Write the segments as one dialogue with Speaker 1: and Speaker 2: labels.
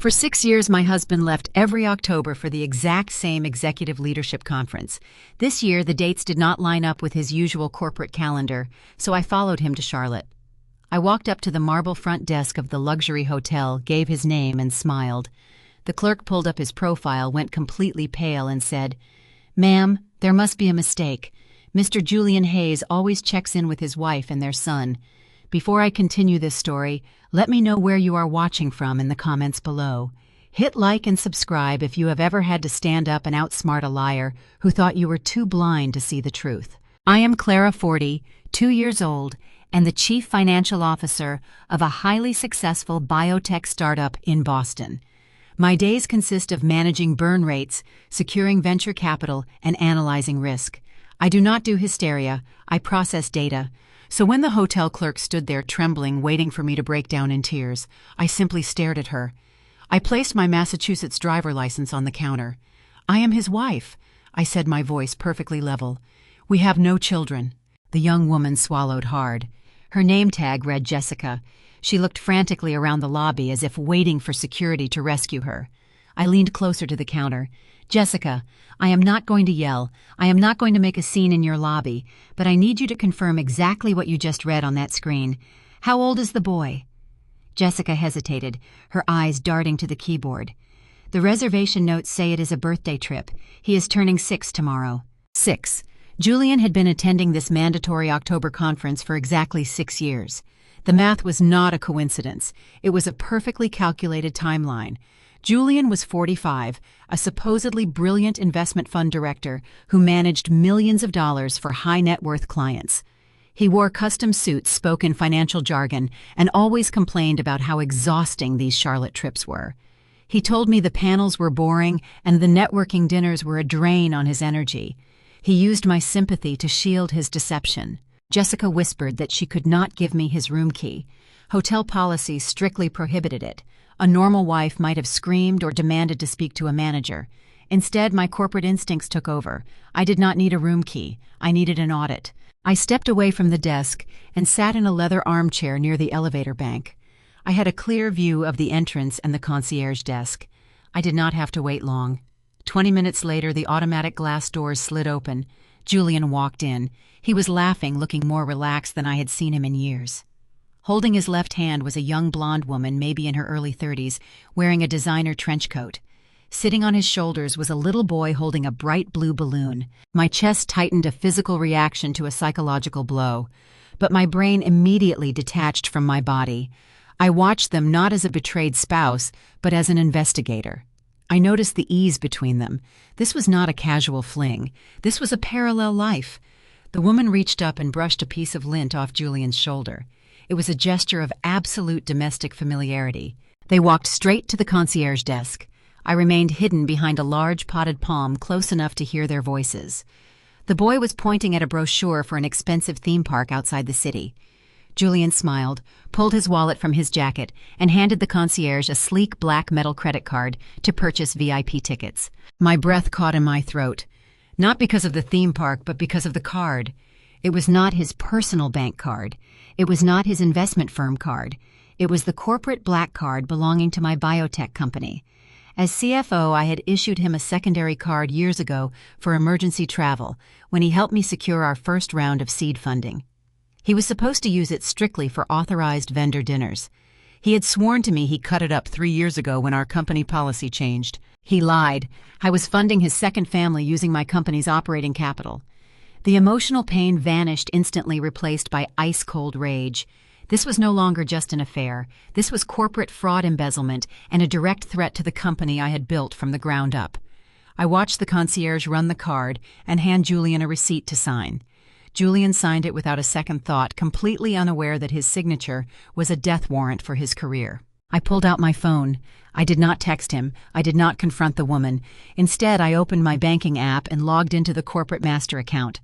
Speaker 1: For 6 years, my husband left every October for the exact same executive leadership conference. This year, the dates did not line up with his usual corporate calendar, so I followed him to Charlotte. I walked up to the marble front desk of the luxury hotel, gave his name, and smiled. The clerk pulled up his profile, went completely pale, and said, "Ma'am, there must be a mistake. Mr. Julian Hayes always checks in with his wife and their son. Before I continue this story, let me know where you are watching from in the comments below. Hit like and subscribe if you have ever had to stand up and outsmart a liar who thought you were too blind to see the truth. I am Clara, 40, 2 years old, and the Chief Financial Officer of a highly successful biotech startup in Boston. My days consist of managing burn rates, securing venture capital, and analyzing risk. I do not do hysteria, I process data. So when the hotel clerk stood there trembling, waiting for me to break down in tears, I simply stared at her. I placed my Massachusetts driver license on the counter. "I am his wife," I said, my voice perfectly level. "We have no children." The young woman swallowed hard. Her name tag read Jessica. She looked frantically around the lobby as if waiting for security to rescue her. I leaned closer to the counter. "Jessica, I am not going to yell. I am not going to make a scene in your lobby, but I need you to confirm exactly what you just read on that screen. How old is the boy?" Jessica hesitated, her eyes darting to the keyboard. "The reservation notes say it is a birthday trip. He is turning 6 tomorrow." 6. Julian had been attending this mandatory October conference for exactly 6 years. The math was not a coincidence. It was a perfectly calculated timeline. Julian was 45, a supposedly brilliant investment fund director who managed millions of dollars for high-net-worth clients. He wore custom suits, spoke in financial jargon, and always complained about how exhausting these Charlotte trips were. He told me the panels were boring and the networking dinners were a drain on his energy. He used my sympathy to shield his deception. Jessica whispered that she could not give me his room key. Hotel policy strictly prohibited it. A normal wife might have screamed or demanded to speak to a manager. Instead, my corporate instincts took over. I did not need a room key. I needed an audit. I stepped away from the desk and sat in a leather armchair near the elevator bank. I had a clear view of the entrance and the concierge desk. I did not have to wait long. 20 minutes later, the automatic glass doors slid open. Julian walked in. He was laughing, looking more relaxed than I had seen him in years. Holding his left hand was a young blonde woman, maybe in her early 30s, wearing a designer trench coat. Sitting on his shoulders was a little boy holding a bright blue balloon. My chest tightened, a physical reaction to a psychological blow. But my brain immediately detached from my body. I watched them not as a betrayed spouse, but as an investigator. I noticed the ease between them. This was not a casual fling. This was a parallel life. The woman reached up and brushed a piece of lint off Julian's shoulder. It was a gesture of absolute domestic familiarity. They walked straight to the concierge desk. I remained hidden behind a large potted palm, close enough to hear their voices. The boy was pointing at a brochure for an expensive theme park outside the city. Julian smiled, pulled his wallet from his jacket, and handed the concierge a sleek black metal credit card to purchase VIP tickets. My breath caught in my throat. Not because of the theme park, but because of the card. It was not his personal bank card. It was not his investment firm card. It was the corporate black card belonging to my biotech company. As CFO, I had issued him a secondary card years ago for emergency travel when he helped me secure our first round of seed funding. He was supposed to use it strictly for authorized vendor dinners. He had sworn to me he cut it up 3 years ago when our company policy changed. He lied. I was funding his second family using my company's operating capital. The emotional pain vanished instantly, replaced by ice-cold rage. This was no longer just an affair. This was corporate fraud, embezzlement, and a direct threat to the company I had built from the ground up. I watched the concierge run the card and hand Julian a receipt to sign. Julian signed it without a second thought, completely unaware that his signature was a death warrant for his career. I pulled out my phone. I did not text him. I did not confront the woman. Instead, I opened my banking app and logged into the corporate master account.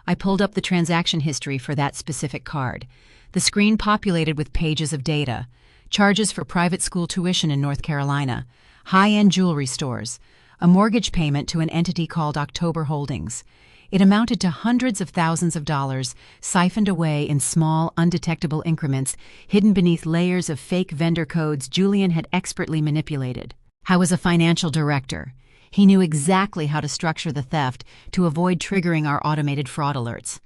Speaker 1: I pulled up the transaction history for that specific card. The screen populated with pages of data. Charges for private school tuition in North Carolina, high-end jewelry stores, a mortgage payment to an entity called October Holdings. It amounted to hundreds of thousands of dollars, siphoned away in small, undetectable increments, hidden beneath layers of fake vendor codes Julian had expertly manipulated. How as a financial director, he knew exactly how to structure the theft to avoid triggering our automated fraud alerts.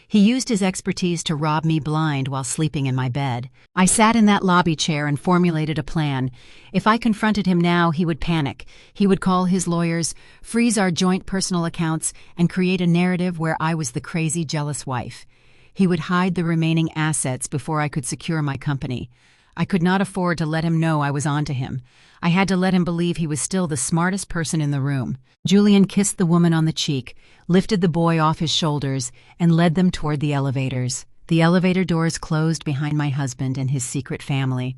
Speaker 1: He used his expertise to rob me blind while sleeping in my bed. I sat in that lobby chair and formulated a plan. If I confronted him now, he would panic. He would call his lawyers, freeze our joint personal accounts, and create a narrative where I was the crazy, jealous wife. He would hide the remaining assets before I could secure my company. I could not afford to let him know I was onto him. I had to let him believe he was still the smartest person in the room. Julian kissed the woman on the cheek, lifted the boy off his shoulders, and led them toward the elevators. The elevator doors closed behind my husband and his secret family.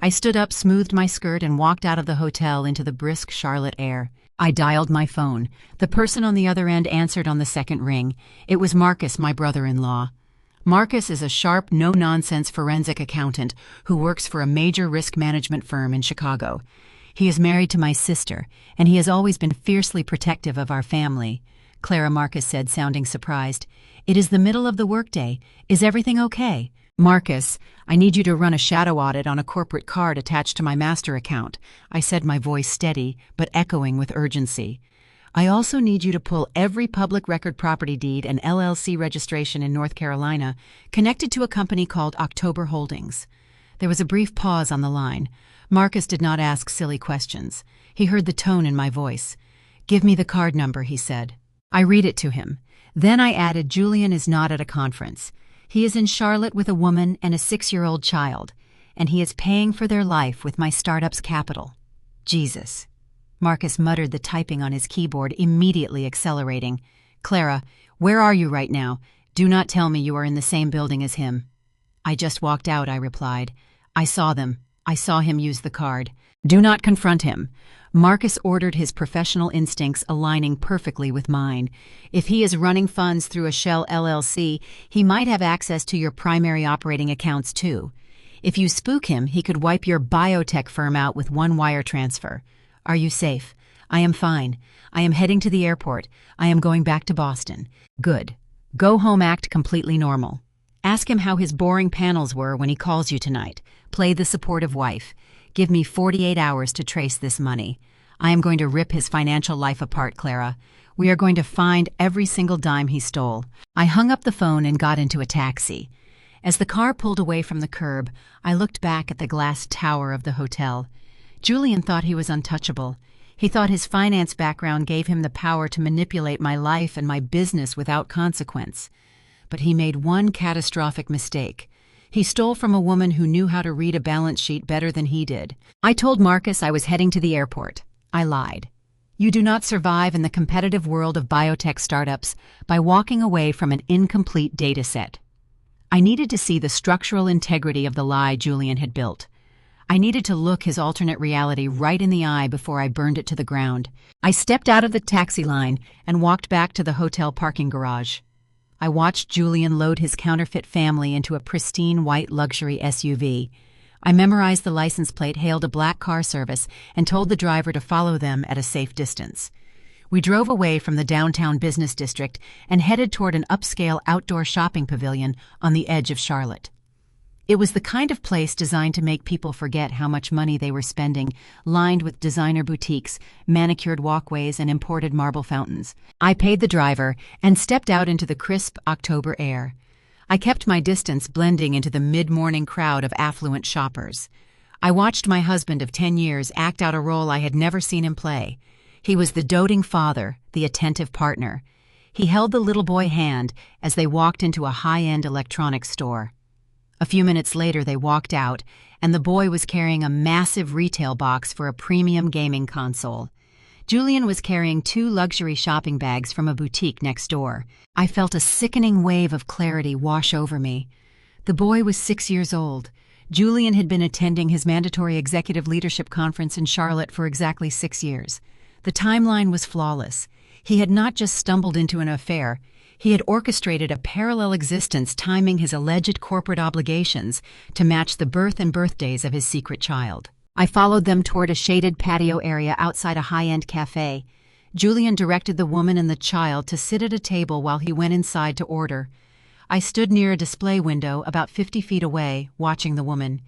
Speaker 1: I stood up, smoothed my skirt, and walked out of the hotel into the brisk Charlotte air. I dialed my phone. The person on the other end answered on the second ring. It was Marcus, my brother-in-law. Marcus is a sharp, no-nonsense forensic accountant who works for a major risk management firm in Chicago. He is married to my sister, and he has always been fiercely protective of our family. Clara, Marcus said, sounding surprised. It is the middle of the workday. Is everything okay? Marcus, I need you to run a shadow audit on a corporate card attached to my master account, I said, my voice steady, but echoing with urgency. I also need you to pull every public record property deed and LLC registration in North Carolina connected to a company called October Holdings. There was a brief pause on the line. Marcus did not ask silly questions. He heard the tone in my voice. Give me the card number, he said. I read it to him. Then I added, Julian is not at a conference. He is in Charlotte with a woman and a 6-year-old child, and he is paying for their life with my startup's capital. Jesus. Marcus muttered, the typing on his keyboard immediately accelerating. Clara, where are you right now? Do not tell me you are in the same building as him. I just walked out, I replied. I saw them. I saw him use the card. Do not confront him. Marcus ordered, his professional instincts aligning perfectly with mine. If he is running funds through a shell LLC, he might have access to your primary operating accounts too. If you spook him, he could wipe your biotech firm out with one wire transfer. Are you safe? I am fine. I am heading to the airport. I am going back to Boston. Good. Go home, act completely normal. Ask him how his boring panels were when he calls you tonight. Play the supportive wife. Give me 48 hours to trace this money. I am going to rip his financial life apart, Clara. We are going to find every single dime he stole. I hung up the phone and got into a taxi. As the car pulled away from the curb, I looked back at the glass tower of the hotel. Julian thought he was untouchable. He thought his finance background gave him the power to manipulate my life and my business without consequence. But he made one catastrophic mistake. He stole from a woman who knew how to read a balance sheet better than he did. I told Marcus I was heading to the airport. I lied. You do not survive in the competitive world of biotech startups by walking away from an incomplete data set. I needed to see the structural integrity of the lie Julian had built. I needed to look his alternate reality right in the eye before I burned it to the ground. I stepped out of the taxi line and walked back to the hotel parking garage. I watched Julian load his counterfeit family into a pristine white luxury SUV. I memorized the license plate, hailed a black car service, and told the driver to follow them at a safe distance. We drove away from the downtown business district and headed toward an upscale outdoor shopping pavilion on the edge of Charlotte. It was the kind of place designed to make people forget how much money they were spending, lined with designer boutiques, manicured walkways, and imported marble fountains. I paid the driver and stepped out into the crisp October air. I kept my distance, blending into the mid-morning crowd of affluent shoppers. I watched my husband of 10 years act out a role I had never seen him play. He was the doting father, the attentive partner. He held the little boy hand as they walked into a high-end electronics store. A few minutes later, they walked out, and the boy was carrying a massive retail box for a premium gaming console. Julian was carrying 2 luxury shopping bags from a boutique next door. I felt a sickening wave of clarity wash over me. The boy was 6 years old. Julian had been attending his mandatory executive leadership conference in Charlotte for exactly 6 years. The timeline was flawless. He had not just stumbled into an affair. He had orchestrated a parallel existence, timing his alleged corporate obligations to match the birth and birthdays of his secret child. I followed them toward a shaded patio area outside a high-end cafe. Julian directed the woman and the child to sit at a table while he went inside to order. I stood near a display window about 50 feet away, watching the woman.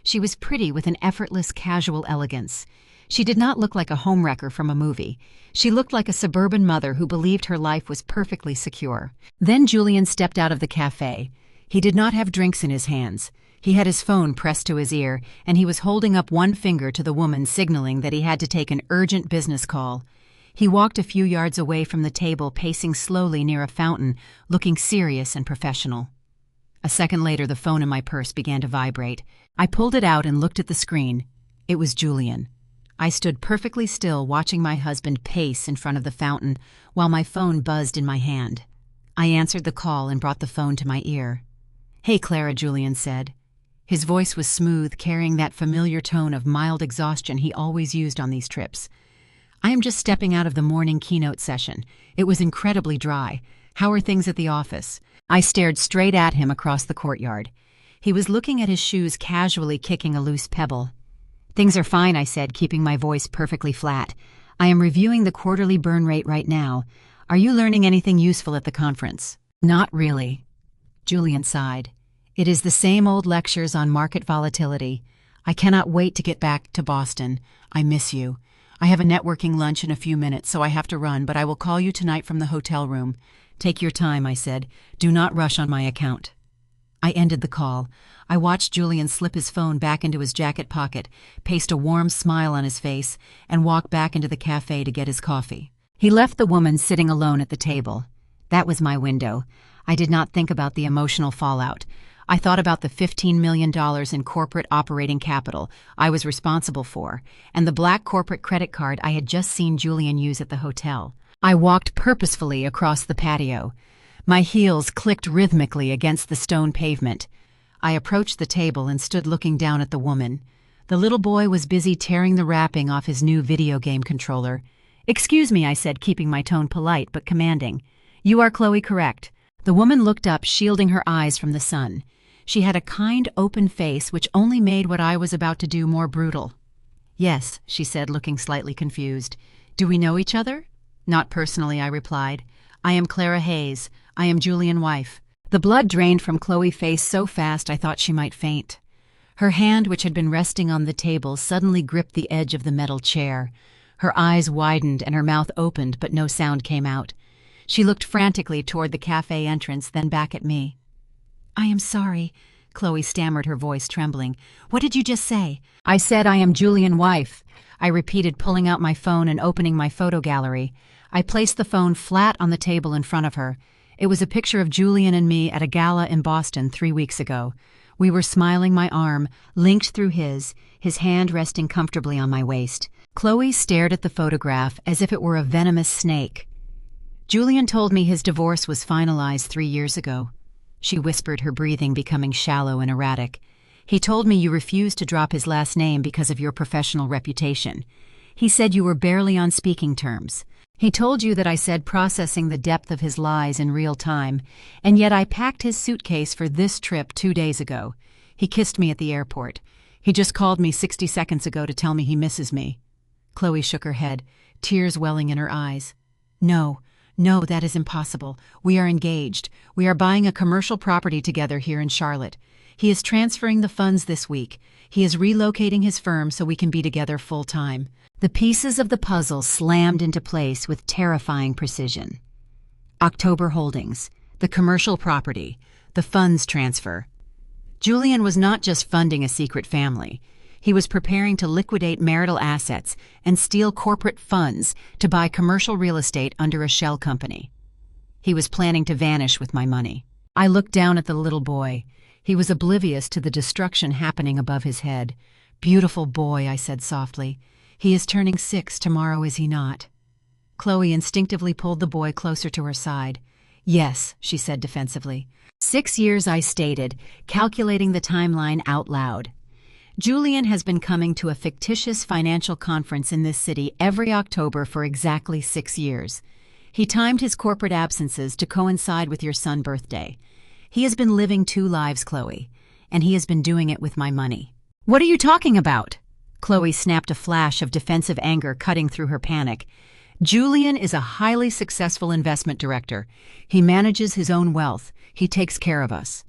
Speaker 1: She was pretty with an effortless, casual elegance. She did not look like a homewrecker from a movie. She looked like a suburban mother who believed her life was perfectly secure. Then Julian stepped out of the cafe. He did not have drinks in his hands. He had his phone pressed to his ear, and he was holding up one finger to the woman, signaling that he had to take an urgent business call. He walked a few yards away from the table, pacing slowly near a fountain, looking serious and professional. A second later, the phone in my purse began to vibrate. I pulled it out and looked at the screen. It was Julian. I stood perfectly still, watching my husband pace in front of the fountain while my phone buzzed in my hand. I answered the call and brought the phone to my ear. "Hey, Clara," Julian said. His voice was smooth, carrying that familiar tone of mild exhaustion he always used on these trips. "I am just stepping out of the morning keynote session. It was incredibly dry. How are things at the office?" I stared straight at him across the courtyard. He was looking at his shoes, casually kicking a loose pebble. "Things are fine," I said, keeping my voice perfectly flat. "I am reviewing the quarterly burn rate right now. Are you learning anything useful at the conference?" "Not really." Julian sighed. "It is the same old lectures on market volatility. I cannot wait to get back to Boston. I miss you. I have a networking lunch in a few minutes, so I have to run, but I will call you tonight from the hotel room." "Take your time," I said. "Do not rush on my account." I ended the call. I watched Julian slip his phone back into his jacket pocket, paste a warm smile on his face, and walk back into the cafe to get his coffee. He left the woman sitting alone at the table. That was my window. I did not think about the emotional fallout. I thought about the $15 million in corporate operating capital I was responsible for, and the black corporate credit card I had just seen Julian use at the hotel. I walked purposefully across the patio. My heels clicked rhythmically against the stone pavement. I approached the table and stood looking down at the woman. The little boy was busy tearing the wrapping off his new video game controller. "Excuse me," I said, keeping my tone polite but commanding. "You are Chloe, correct?" The woman looked up, shielding her eyes from the sun. She had a kind, open face which only made what I was about to do more brutal. "Yes," she said, looking slightly confused. "Do we know each other?" "Not personally," I replied. "I am Clara Hayes. I am Julian's wife." The blood drained from Chloe's face so fast I thought she might faint. Her hand, which had been resting on the table, suddenly gripped the edge of the metal chair. Her eyes widened and her mouth opened, but no sound came out. She looked frantically toward the cafe entrance, then back at me. "I am sorry," Chloe stammered, her voice trembling. "What did you just say?" "I said I am Julian's wife," I repeated, pulling out my phone and opening my photo gallery. I placed the phone flat on the table in front of her. It was a picture of Julian and me at a gala in Boston 3 weeks ago. We were smiling, my arm linked through his hand resting comfortably on my waist. Chloe stared at the photograph as if it were a venomous snake. "Julian told me his divorce was finalized 3 years ago." She whispered, her breathing becoming shallow and erratic. "He told me you refused to drop his last name because of your professional reputation. He said you were barely on speaking terms. He told you that I said processing the depth of his lies in real time, and yet I packed his suitcase for this trip 2 days ago. He kissed me at the airport. He just called me 60 seconds ago to tell me he misses me." Chloe shook her head, tears welling in her eyes. No, that is impossible. We are engaged. We are buying a commercial property together here in Charlotte. He is transferring the funds this week. He is relocating his firm so we can be together full time." The pieces of the puzzle slammed into place with terrifying precision. October holdings, the commercial property, the funds transfer. Julian was not just funding a secret family. He was preparing to liquidate marital assets and steal corporate funds to buy commercial real estate under a shell company. He was planning to vanish with my money. I looked down at the little boy. He was oblivious to the destruction happening above his head. "Beautiful boy," I said softly. "He is turning 6 tomorrow, is he not?" Chloe instinctively pulled the boy closer to her side. "Yes," she said defensively. 6 years, I stated, calculating the timeline out loud. Julian has been coming to a fictitious financial conference in this city every October for exactly 6 years. He timed his corporate absences to coincide with your son's birthday. He has been living 2 lives, Chloe, and he has been doing it with my money. "What are you talking about?" Chloe snapped, a flash of defensive anger cutting through her panic. Julian is a highly successful investment director. He manages his own wealth. He takes care of us.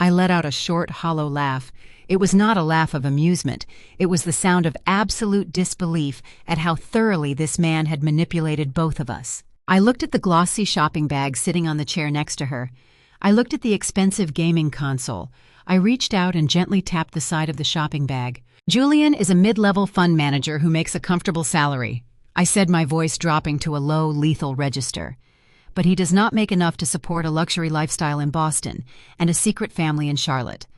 Speaker 1: I let out a short, hollow laugh. It was not a laugh of amusement. It was the sound of absolute disbelief at how thoroughly this man had manipulated both of us. I looked at the glossy shopping bag sitting on the chair next to her. I looked at the expensive gaming console. I reached out and gently tapped the side of the shopping bag. Julian is a mid-level fund manager who makes a comfortable salary, I said, my voice dropping to a low, lethal register. But he does not make enough to support a luxury lifestyle in Boston and a secret family in Charlotte.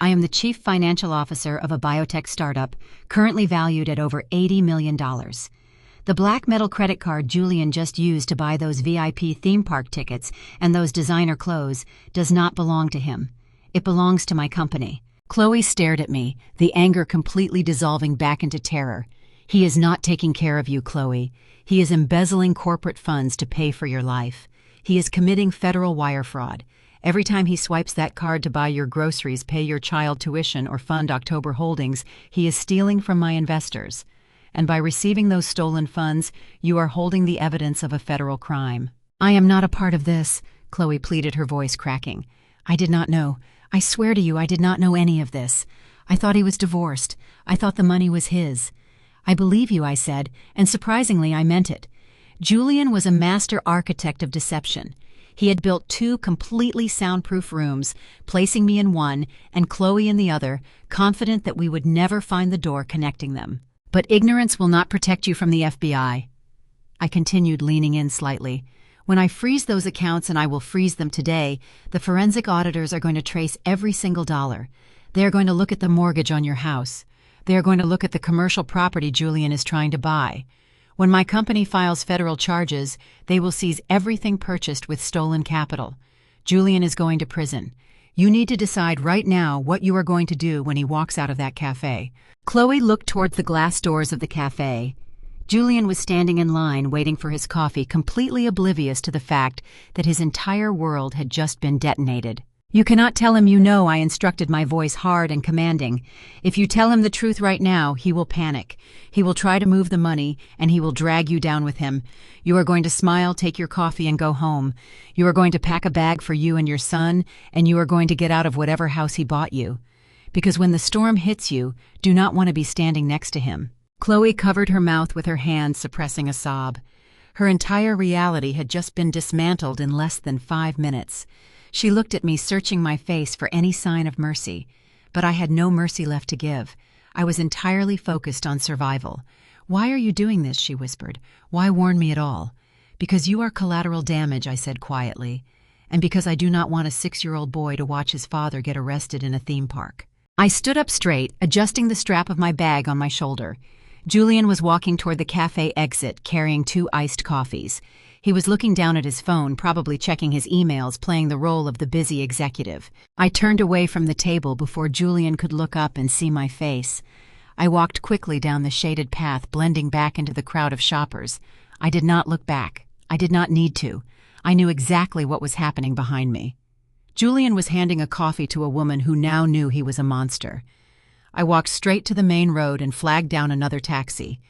Speaker 1: I am the chief financial officer of a biotech startup, currently valued at over $80 million. The black metal credit card Julian just used to buy those VIP theme park tickets and those designer clothes does not belong to him. It belongs to my company. Chloe stared at me, the anger completely dissolving back into terror. He is not taking care of you, Chloe. He is embezzling corporate funds to pay for your life. He is committing federal wire fraud. Every time he swipes that card to buy your groceries, pay your child tuition, or fund October holdings, he is stealing from my investors. And by receiving those stolen funds, you are holding the evidence of a federal crime. I am not a part of this, Chloe pleaded, her voice cracking. I did not know. I swear to you, I did not know any of this. I thought he was divorced. I thought the money was his. I believe you, I said, and surprisingly, I meant it. Julian was a master architect of deception. He had built 2 completely soundproof rooms, placing me in one and Chloe in the other, confident that we would never find the door connecting them. But ignorance will not protect you from the FBI. I continued, leaning in slightly. When I freeze those accounts, and I will freeze them today, the forensic auditors are going to trace every single dollar. They are going to look at the mortgage on your house. They are going to look at the commercial property Julian is trying to buy. When my company files federal charges, they will seize everything purchased with stolen capital. Julian is going to prison. You need to decide right now what you are going to do when he walks out of that cafe. Chloe looked towards the glass doors of the cafe. Julian was standing in line waiting for his coffee, completely oblivious to the fact that his entire world had just been detonated. You cannot tell him you know, I instructed, my voice hard and commanding. If you tell him the truth right now, he will panic. He will try to move the money, and he will drag you down with him. You are going to smile, take your coffee, and go home. You are going to pack a bag for you and your son, and you are going to get out of whatever house he bought you. Because when the storm hits you, do not want to be standing next to him. Chloe covered her mouth with her hand, suppressing a sob. Her entire reality had just been dismantled in less than 5 minutes. She looked at me, searching my face for any sign of mercy. But I had no mercy left to give. I was entirely focused on survival. Why are you doing this? She whispered. Why warn me at all? Because you are collateral damage, I said quietly. And because I do not want a 6-year-old boy to watch his father get arrested in a theme park. I stood up straight, adjusting the strap of my bag on my shoulder. Julian was walking toward the cafe exit, carrying 2 iced coffees. He was looking down at his phone, probably checking his emails, playing the role of the busy executive. I turned away from the table before Julian could look up and see my face. I walked quickly down the shaded path, blending back into the crowd of shoppers. I did not look back. I did not need to. I knew exactly what was happening behind me. Julian was handing a coffee to a woman who now knew he was a monster. I walked straight to the main road and flagged down another taxi.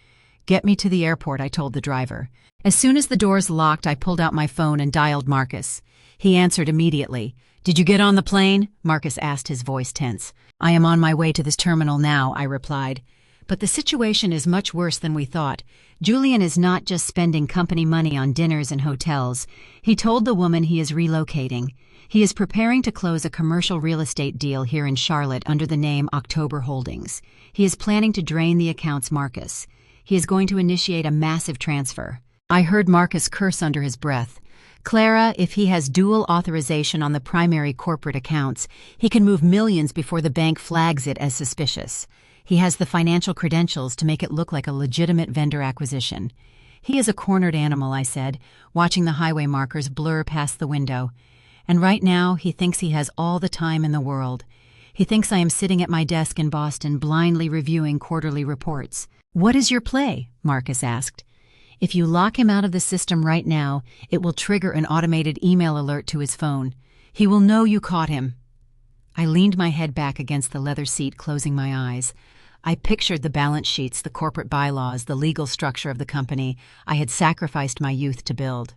Speaker 1: Get me to the airport, I told the driver. As soon as the doors locked, I pulled out my phone and dialed Marcus. He answered immediately. Did you get on the plane? Marcus asked, his voice tense. I am on my way to this terminal now, I replied. But the situation is much worse than we thought. Julian is not just spending company money on dinners and hotels. He told the woman he is relocating. He is preparing to close a commercial real estate deal here in Charlotte under the name October Holdings. He is planning to drain the accounts Marcus. He is going to initiate a massive transfer. I heard Marcus curse under his breath. Clara, if he has dual authorization on the primary corporate accounts, he can move millions before the bank flags it as suspicious. He has the financial credentials to make it look like a legitimate vendor acquisition. He is a cornered animal, I said, watching the highway markers blur past the window. And right now, he thinks he has all the time in the world. He thinks I am sitting at my desk in Boston, blindly reviewing quarterly reports. What is your play? Marcus asked. If you lock him out of the system right now, it will trigger an automated email alert to his phone. He will know you caught him. I leaned my head back against the leather seat, closing my eyes. I pictured the balance sheets, the corporate bylaws, the legal structure of the company I had sacrificed my youth to build.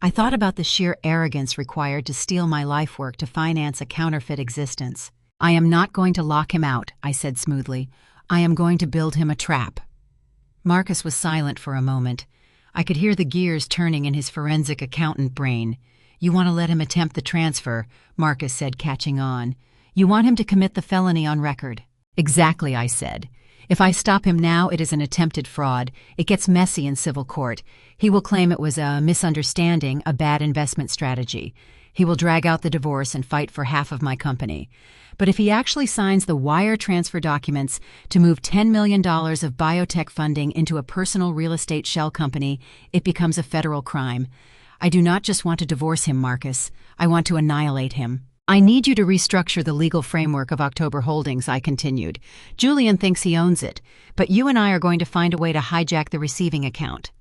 Speaker 1: I thought about the sheer arrogance required to steal my life work to finance a counterfeit existence. "I am not going to lock him out," I said smoothly. "I am going to build him a trap." Marcus was silent for a moment. I could hear the gears turning in his forensic accountant brain. "You want to let him attempt the transfer," Marcus said, catching on. "You want him to commit the felony on record." "Exactly," I said. "If I stop him now, it is an attempted fraud. It gets messy in civil court. He will claim it was a misunderstanding, a bad investment strategy. He will drag out the divorce and fight for half of my company. But if he actually signs the wire transfer documents to move $10 million of biotech funding into a personal real estate shell company, it becomes a federal crime. I do not just want to divorce him, Marcus. I want to annihilate him." "I need you to restructure the legal framework of October Holdings," I continued. "Julian thinks he owns it, but you and I are going to find a way to hijack the receiving account.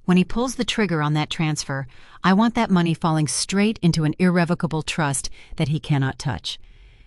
Speaker 1: When he pulls the trigger on that transfer, I want that money falling straight into an irrevocable trust that he cannot touch."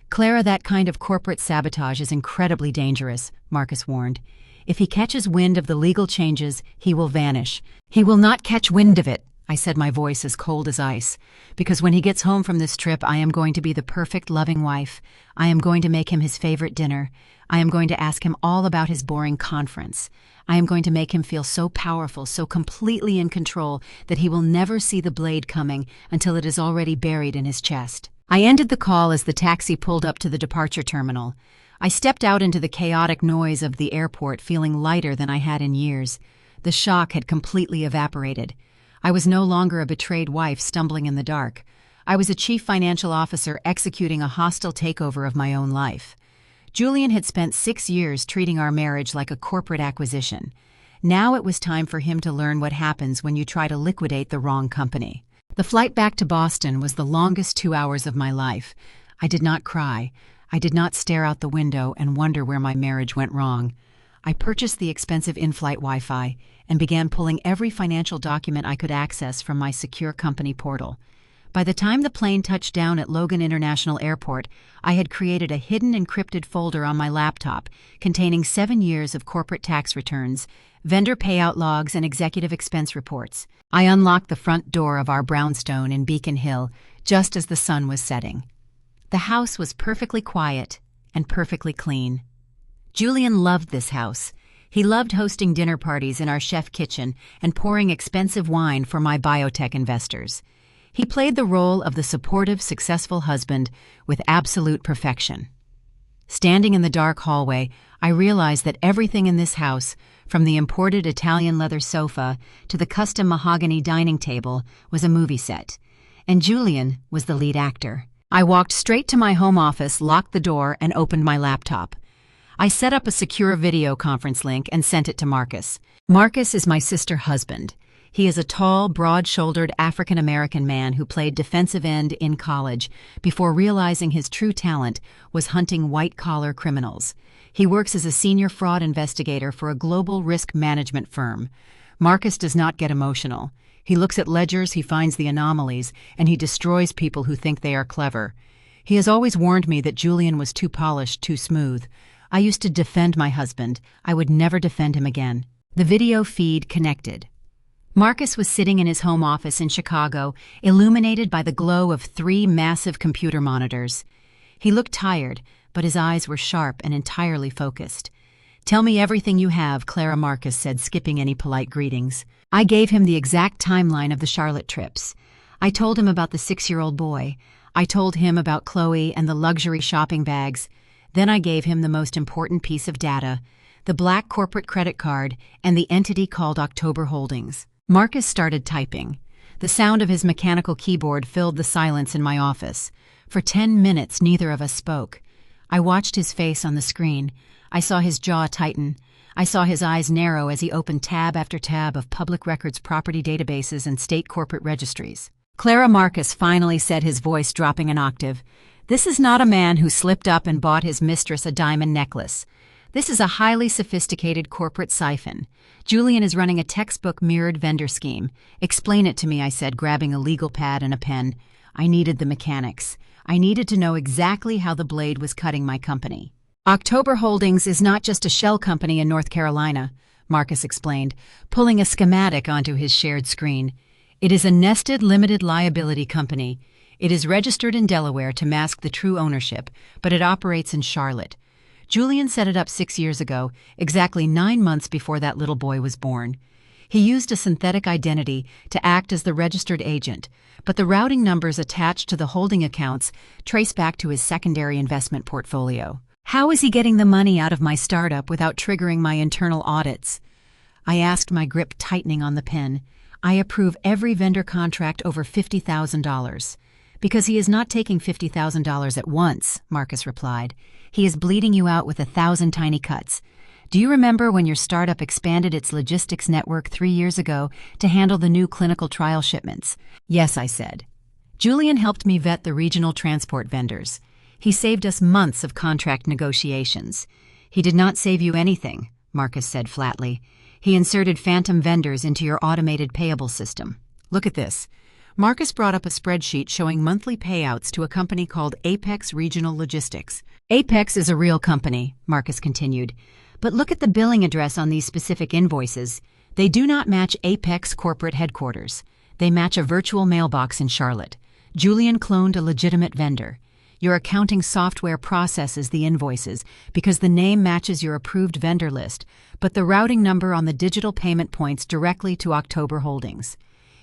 Speaker 1: "Clara, that kind of corporate sabotage is incredibly dangerous," Marcus warned. "If he catches wind of the legal changes, he will vanish." "He will not catch wind of it," I said, my voice as cold as ice, "because when he gets home from this trip, I am going to be the perfect, loving wife. I am going to make him his favorite dinner. I am going to ask him all about his boring conference. I am going to make him feel so powerful, so completely in control, that he will never see the blade coming until it is already buried in his chest." I ended the call as the taxi pulled up to the departure terminal. I stepped out into the chaotic noise of the airport, feeling lighter than I had in years. The shock had completely evaporated. I was no longer a betrayed wife stumbling in the dark. I was a chief financial officer executing a hostile takeover of my own life. Julian had spent 6 years treating our marriage like a corporate acquisition. Now it was time for him to learn what happens when you try to liquidate the wrong company. The flight back to Boston was the longest 2 hours of my life. I did not cry. I did not stare out the window and wonder where my marriage went wrong. I purchased the expensive in-flight Wi-Fi and began pulling every financial document I could access from my secure company portal. By the time the plane touched down at Logan International Airport, I had created a hidden encrypted folder on my laptop containing 7 years of corporate tax returns, vendor payout logs, and executive expense reports. I unlocked the front door of our brownstone in Beacon Hill just as the sun was setting. The house was perfectly quiet and perfectly clean. Julian loved this house. He loved hosting dinner parties in our chef kitchen and pouring expensive wine for my biotech investors. He played the role of the supportive, successful husband with absolute perfection. Standing in the dark hallway, I realized that everything in this house, from the imported Italian leather sofa to the custom mahogany dining table, was a movie set, and Julian was the lead actor. I walked straight to my home office, locked the door, and opened my laptop. I set up a secure video conference link and sent it to Marcus. Marcus is my sister husband. He is a tall, broad-shouldered African-American man who played defensive end in college before realizing his true talent was hunting white-collar criminals. He works as a senior fraud investigator for a global risk management firm. Marcus does not get emotional. He looks at ledgers, he finds the anomalies, and he destroys people who think they are clever. He has always warned me that Julian was too polished, too smooth. I used to defend my husband. I would never defend him again. The video feed connected. Marcus was sitting in his home office in Chicago, illuminated by the glow of 3 massive computer monitors. He looked tired, but his eyes were sharp and entirely focused. "Tell me everything you have," Clara, Marcus said, skipping any polite greetings. I gave him the exact timeline of the Charlotte trips. I told him about the 6-year-old boy. I told him about Chloe and the luxury shopping bags. Then I gave him the most important piece of data, the black corporate credit card and the entity called October Holdings. Marcus started typing. The sound of his mechanical keyboard filled the silence in my office. For 10 minutes, neither of us spoke. I watched his face on the screen. I saw his jaw tighten. I saw his eyes narrow as he opened tab after tab of public records property databases and state corporate registries. "Clara," Marcus finally said, his voice dropping an octave, "this is not a man who slipped up and bought his mistress a diamond necklace. This is a highly sophisticated corporate siphon. Julian is running a textbook mirrored vendor scheme. Explain it to me," I said, grabbing a legal pad and a pen. I needed the mechanics. I needed to know exactly how the blade was cutting my company. October Holdings is not just a shell company in North Carolina, Marcus explained, pulling a schematic onto his shared screen. It is a nested limited liability company. It is registered in Delaware to mask the true ownership, but it operates in Charlotte. Julian set it up 6 years ago, exactly 9 months before that little boy was born. He used a synthetic identity to act as the registered agent, but the routing numbers attached to the holding accounts trace back to his secondary investment portfolio. How is he getting the money out of my startup without triggering my internal audits? I asked, my grip tightening on the pen. I approve every vendor contract over $50,000. Because he is not taking $50,000 at once, Marcus replied. He is bleeding you out with 1,000 tiny cuts. Do you remember when your startup expanded its logistics network 3 years ago to handle the new clinical trial shipments? Yes, I said. Julian helped me vet the regional transport vendors. He saved us months of contract negotiations. He did not save you anything, Marcus said flatly. He inserted phantom vendors into your automated payable system. Look at this. Marcus brought up a spreadsheet showing monthly payouts to a company called Apex Regional Logistics. Apex is a real company, Marcus continued. But look at the billing address on these specific invoices. They do not match Apex corporate headquarters. They match a virtual mailbox in Charlotte. Julian cloned a legitimate vendor. Your accounting software processes the invoices because the name matches your approved vendor list, but the routing number on the digital payment points directly to October Holdings.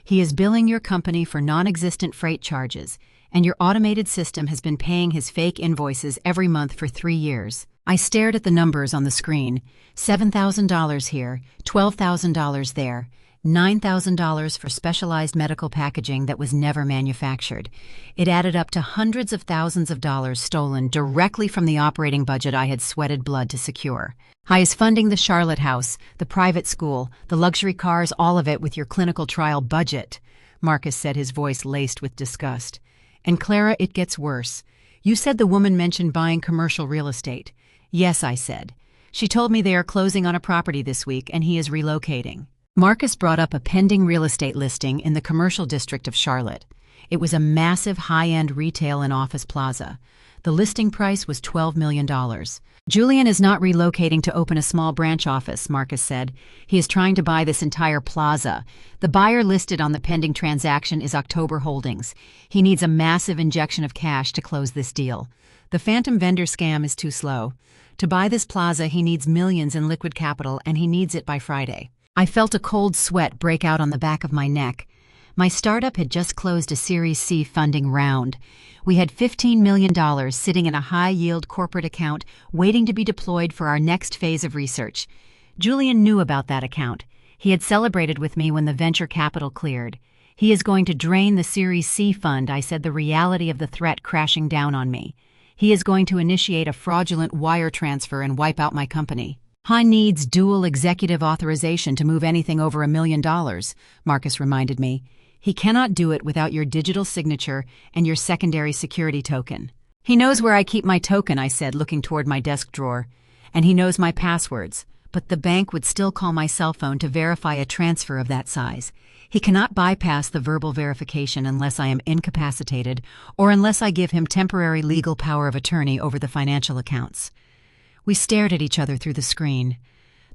Speaker 1: He is billing your company for non-existent freight charges, and your automated system has been paying his fake invoices every month for 3 years. I stared at the numbers on the screen. $7,000 here, $12,000 there, $9,000 for specialized medical packaging that was never manufactured. It added up to hundreds of thousands of dollars stolen directly from the operating budget I had sweated blood to secure. He is funding the Charlotte house, the private school, the luxury cars, all of it with your clinical trial budget, Marcus said, his voice laced with disgust. And Clara, it gets worse. You said the woman mentioned buying commercial real estate. Yes, I said. She told me they are closing on a property this week and he is relocating. Marcus brought up a pending real estate listing in the commercial district of Charlotte. It was a massive high-end retail and office plaza. The listing price was $12 million. Julian is not relocating to open a small branch office, Marcus said. He is trying to buy this entire plaza. The buyer listed on the pending transaction is October Holdings. He needs a massive injection of cash to close this deal. The phantom vendor scam is too slow. To buy this plaza, he needs millions in liquid capital, and he needs it by Friday. I felt a cold sweat break out on the back of my neck. My startup had just closed a Series C funding round. We had $15 million sitting in a high-yield corporate account waiting to be deployed for our next phase of research. Julian knew about that account. He had celebrated with me when the venture capital cleared. He is going to drain the Series C fund, I said, the reality of the threat crashing down on me. He is going to initiate a fraudulent wire transfer and wipe out my company. He needs dual executive authorization to move anything over $1 million, Marcus reminded me. He cannot do it without your digital signature and your secondary security token. He knows where I keep my token, I said, looking toward my desk drawer. And he knows my passwords, but the bank would still call my cell phone to verify a transfer of that size. He cannot bypass the verbal verification unless I am incapacitated or unless I give him temporary legal power of attorney over the financial accounts. We stared at each other through the screen.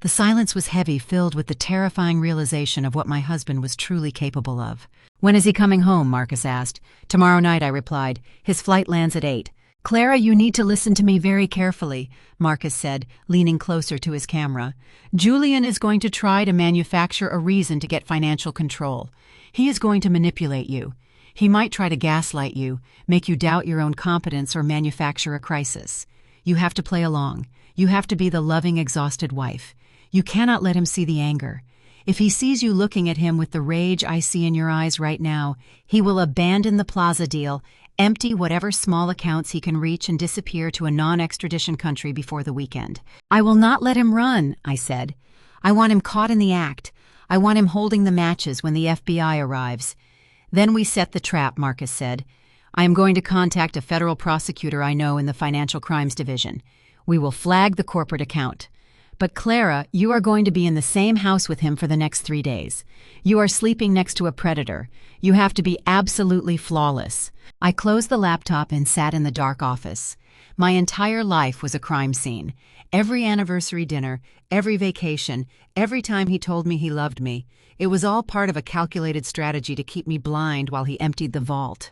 Speaker 1: The silence was heavy, filled with the terrifying realization of what my husband was truly capable of. When is he coming home? Marcus asked. Tomorrow night, I replied. His flight lands at 8. Clara, you need to listen to me very carefully, Marcus said, leaning closer to his camera. Julian is going to try to manufacture a reason to get financial control. He is going to manipulate you. He might try to gaslight you, make you doubt your own competence, or manufacture a crisis. You have to play along. You have to be the loving, exhausted wife. You cannot let him see the anger. If he sees you looking at him with the rage I see in your eyes right now, he will abandon the plaza deal, empty whatever small accounts he can reach, and disappear to a non-extradition country before the weekend. I will not let him run, I said. I want him caught in the act. I want him holding the matches when the FBI arrives. Then we set the trap, Marcus said. I am going to contact a federal prosecutor I know in the Financial Crimes Division. We will flag the corporate account. But Clara, you are going to be in the same house with him for the next 3 days. You are sleeping next to a predator. You have to be absolutely flawless. I closed the laptop and sat in the dark office. My entire life was a crime scene. Every anniversary dinner, every vacation, every time he told me he loved me, it was all part of a calculated strategy to keep me blind while he emptied the vault.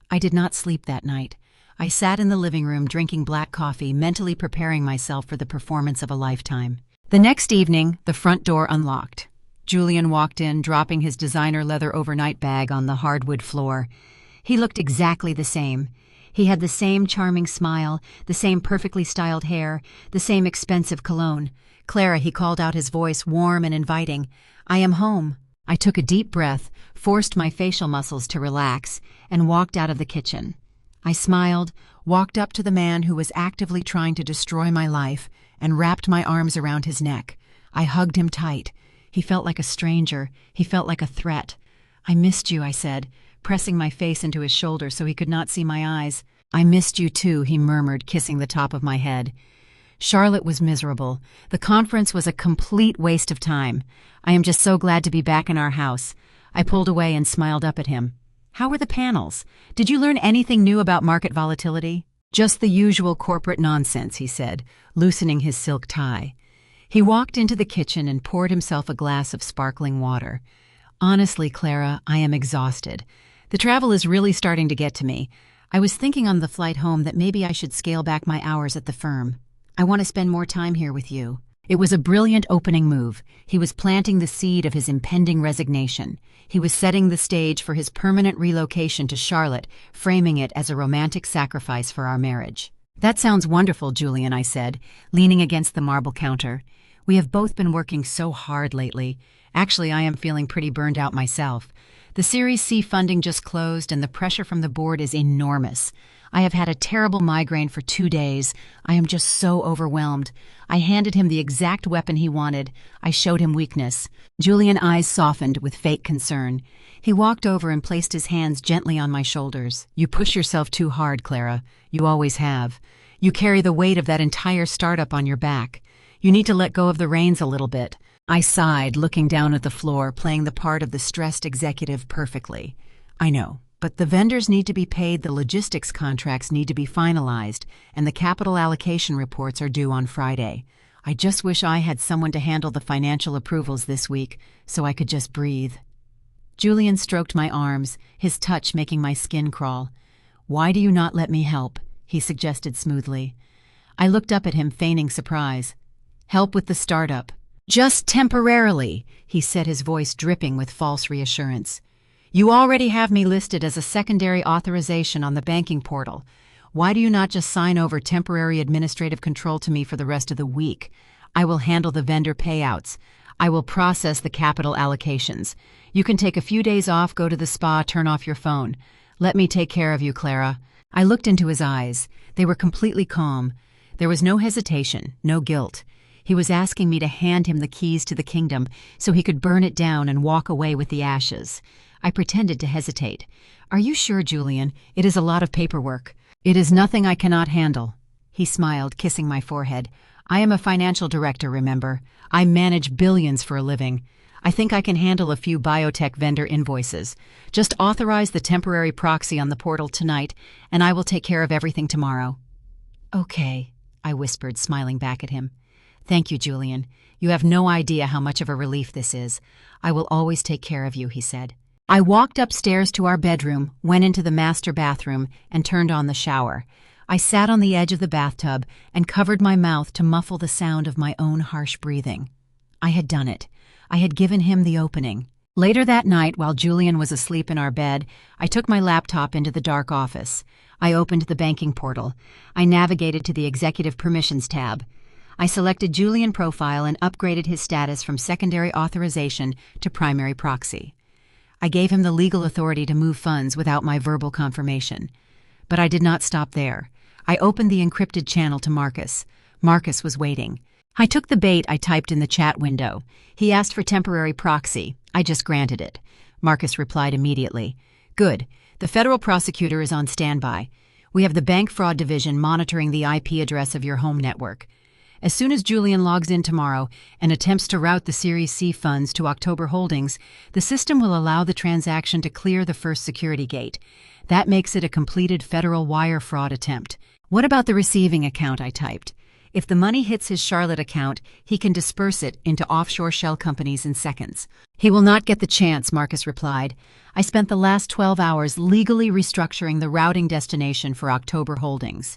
Speaker 1: I did not sleep that night. I sat in the living room drinking black coffee, mentally preparing myself for the performance of a lifetime. The next evening, the front door unlocked. Julian walked in, dropping his designer leather overnight bag on the hardwood floor. He looked exactly the same. He had the same charming smile, the same perfectly styled hair, the same expensive cologne. "Clara," he called out, his voice warm and inviting. "I am home." I took a deep breath, forced my facial muscles to relax, and walked out of the kitchen. I smiled, walked up to the man who was actively trying to destroy my life, and wrapped my arms around his neck. I hugged him tight. He felt like a stranger. He felt like a threat. "I missed you," I said, pressing my face into his shoulder so he could not see my eyes. "I missed you too," he murmured, kissing the top of my head. Charlotte was miserable. The conference was a complete waste of time. "I am just so glad to be back in our house." I pulled away and smiled up at him. "How were the panels? Did you learn anything new about market volatility?" "Just the usual corporate nonsense," he said, loosening his silk tie. He walked into the kitchen and poured himself a glass of sparkling water. "Honestly, Clara, I am exhausted. The travel is really starting to get to me. I was thinking on the flight home that maybe I should scale back my hours at the firm. I want to spend more time here with you." It was a brilliant opening move. He was planting the seed of his impending resignation. He was setting the stage for his permanent relocation to Charlotte, framing it as a romantic sacrifice for our marriage. "That sounds wonderful, Julian," I said, leaning against the marble counter. "We have both been working so hard lately. Actually, I am feeling pretty burned out myself. The Series C funding just closed, and the pressure from the board is enormous. I have had a terrible migraine for 2 days. I am just so overwhelmed." I handed him the exact weapon he wanted. I showed him weakness. Julian's eyes softened with fake concern. He walked over and placed his hands gently on my shoulders. "You push yourself too hard, Clara. You always have. You carry the weight of that entire startup on your back. You need to let go of the reins a little bit." I sighed, looking down at the floor, playing the part of the stressed executive perfectly. "I know. But the vendors need to be paid, the logistics contracts need to be finalized, and the capital allocation reports are due on Friday. I just wish I had someone to handle the financial approvals this week, so I could just breathe." Julian stroked my arms, his touch making my skin crawl. "Why do you not let me help?" he suggested smoothly. I looked up at him, feigning surprise. "Help with the startup." "Just temporarily," he said, his voice dripping with false reassurance. "You already have me listed as a secondary authorization on the banking portal. Why do you not just sign over temporary administrative control to me for the rest of the week? I will handle the vendor payouts. I will process the capital allocations. You can take a few days off, go to the spa, turn off your phone. Let me take care of you, Clara." I looked into his eyes. They were completely calm. There was no hesitation, no guilt. He was asking me to hand him the keys to the kingdom so he could burn it down and walk away with the ashes. I pretended to hesitate. "Are you sure, Julian? It is a lot of paperwork." "It is nothing I cannot handle." He smiled, kissing my forehead. "I am a financial director, remember. I manage billions for a living. I think I can handle a few biotech vendor invoices. Just authorize the temporary proxy on the portal tonight, and I will take care of everything tomorrow." "Okay," I whispered, smiling back at him. "Thank you, Julian. You have no idea how much of a relief this is. I will always take care of you," he said. I walked upstairs to our bedroom, went into the master bathroom, and turned on the shower. I sat on the edge of the bathtub and covered my mouth to muffle the sound of my own harsh breathing. I had done it. I had given him the opening. Later that night, while Julian was asleep in our bed, I took my laptop into the dark office. I opened the banking portal. I navigated to the Executive Permissions tab. I selected Julian profile and upgraded his status from secondary authorization to primary proxy. I gave him the legal authority to move funds without my verbal confirmation. But I did not stop there. I opened the encrypted channel to Marcus. Marcus was waiting. I took the bait I typed in the chat window. He asked for temporary proxy. I just granted it. Marcus replied immediately. "Good. The federal prosecutor is on standby. We have the bank fraud division monitoring the IP address of your home network. As soon as Julian logs in tomorrow and attempts to route the Series C funds to October Holdings, the system will allow the transaction to clear the first security gate. That makes it a completed federal wire fraud attempt. What about the receiving account? I typed. If the money hits his Charlotte account, he can disperse it into offshore shell companies in seconds. He will not get the chance, Marcus replied. I spent the last 12 hours legally restructuring the routing destination for October Holdings.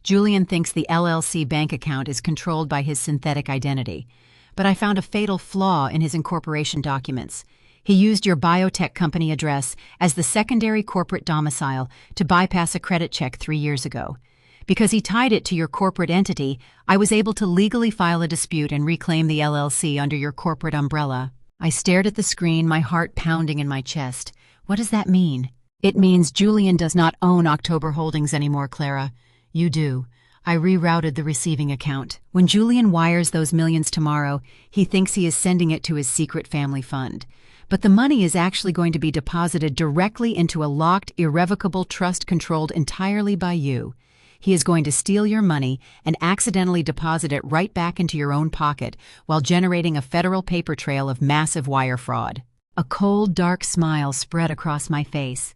Speaker 1: Julian thinks the LLC bank account is controlled by his synthetic identity. But I found a fatal flaw in his incorporation documents. He used your biotech company address as the secondary corporate domicile to bypass a credit check 3 years ago. Because he tied it to your corporate entity, I was able to legally file a dispute and reclaim the LLC under your corporate umbrella. I stared at the screen, my heart pounding in my chest. What does that mean? It means Julian does not own October Holdings anymore, Clara. You do. I rerouted the receiving account. When Julian wires those millions tomorrow, he thinks he is sending it to his secret family fund. But the money is actually going to be deposited directly into a locked, irrevocable trust controlled entirely by you. He is going to steal your money and accidentally deposit it right back into your own pocket while generating a federal paper trail of massive wire fraud. A cold, dark smile spread across my face.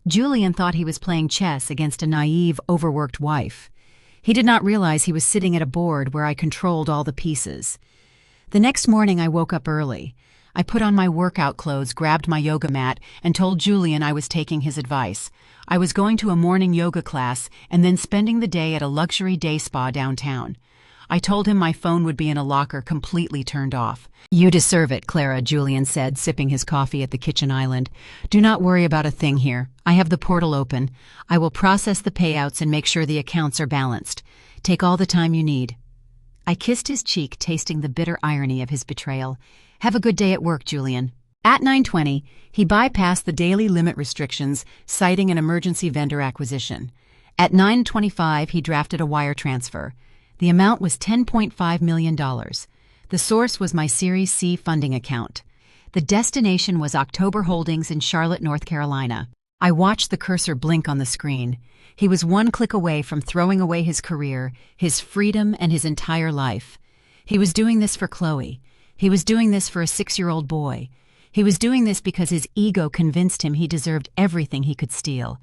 Speaker 1: Julian thought he was playing chess against a naive, overworked wife. He did not realize he was sitting at a board where I controlled all the pieces. The next morning I woke up early. I put on my workout clothes, grabbed my yoga mat, and told Julian I was taking his advice. I was going to a morning yoga class and then spending the day at a luxury day spa downtown. I told him my phone would be in a locker completely turned off. You deserve it, Clara, Julian said, sipping his coffee at the kitchen island. Do not worry about a thing here. I have the portal open. I will process the payouts and make sure the accounts are balanced. Take all the time you need. I kissed his cheek, tasting the bitter irony of his betrayal. Have a good day at work, Julian. At 9:20, he bypassed the daily limit restrictions, citing an emergency vendor acquisition. At 9:25, he drafted a wire transfer. The amount was $10.5 million. The source was my Series C funding account. The destination was October Holdings in Charlotte, North Carolina. I watched the cursor blink on the screen. He was one click away from throwing away his career, his freedom, and his entire life. He was doing this for Chloe. He was doing this for a 6-year-old boy. He was doing this because his ego convinced him he deserved everything he could steal.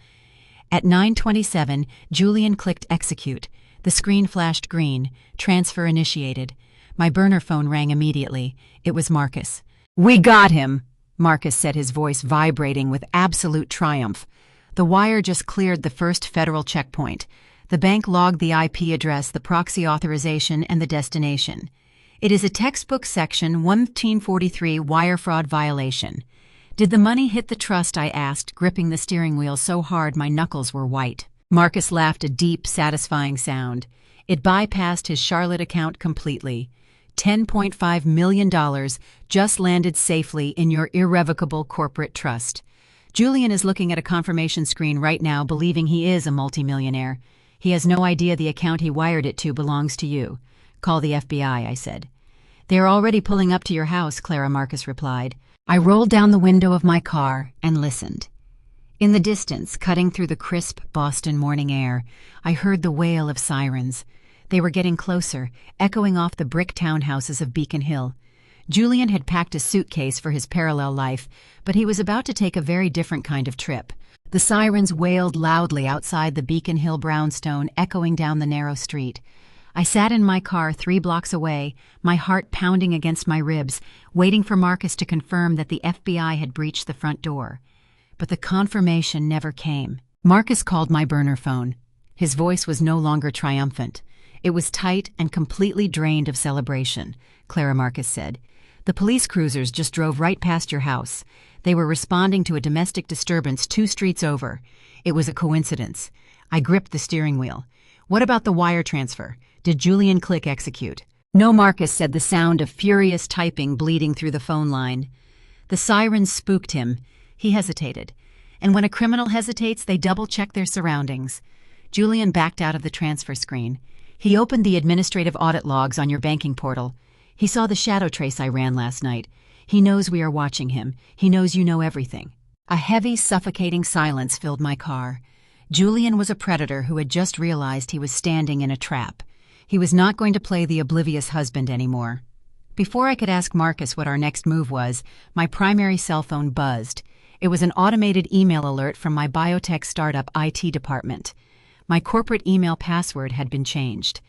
Speaker 1: At 9:27, Julian clicked execute. The screen flashed green. Transfer initiated. My burner phone rang immediately. It was Marcus. "We got him," Marcus said, his voice vibrating with absolute triumph. The wire just cleared the first federal checkpoint. The bank logged the IP address, the proxy authorization, and the destination. It is a textbook Section 1343 wire fraud violation. Did the money hit the trust? I asked, gripping the steering wheel so hard my knuckles were white. Marcus laughed a deep, satisfying sound. It bypassed his Charlotte account completely. $10.5 million just landed safely in your irrevocable corporate trust. Julian is looking at a confirmation screen right now, believing he is a multimillionaire. He has no idea the account he wired it to belongs to you. Call the FBI, I said. They are already pulling up to your house, Clara, Marcus replied. I rolled down the window of my car and listened. In the distance, cutting through the crisp Boston morning air, I heard the wail of sirens. They were getting closer, echoing off the brick townhouses of Beacon Hill. Julian had packed a suitcase for his parallel life, but he was about to take a very different kind of trip. The sirens wailed loudly outside the Beacon Hill brownstone, echoing down the narrow street. I sat in my car 3 blocks away, my heart pounding against my ribs, waiting for Marcus to confirm that the FBI had breached the front door. But the confirmation never came. Marcus called my burner phone. His voice was no longer triumphant. It was tight and completely drained of celebration, Clara, Marcus said. The police cruisers just drove right past your house. They were responding to a domestic disturbance 2 streets over. It was a coincidence. I gripped the steering wheel. What about the wire transfer? Did Julian click execute? No, Marcus said, the sound of furious typing bleeding through the phone line. The sirens spooked him. He hesitated. And when a criminal hesitates, they double-check their surroundings. Julian backed out of the transfer screen. He opened the administrative audit logs on your banking portal. He saw the shadow trace I ran last night. He knows we are watching him. He knows you know everything. A heavy, suffocating silence filled my car. Julian was a predator who had just realized he was standing in a trap. He was not going to play the oblivious husband anymore. Before I could ask Marcus what our next move was, my primary cell phone buzzed. It was an automated email alert from my biotech startup IT department. My corporate email password had been changed.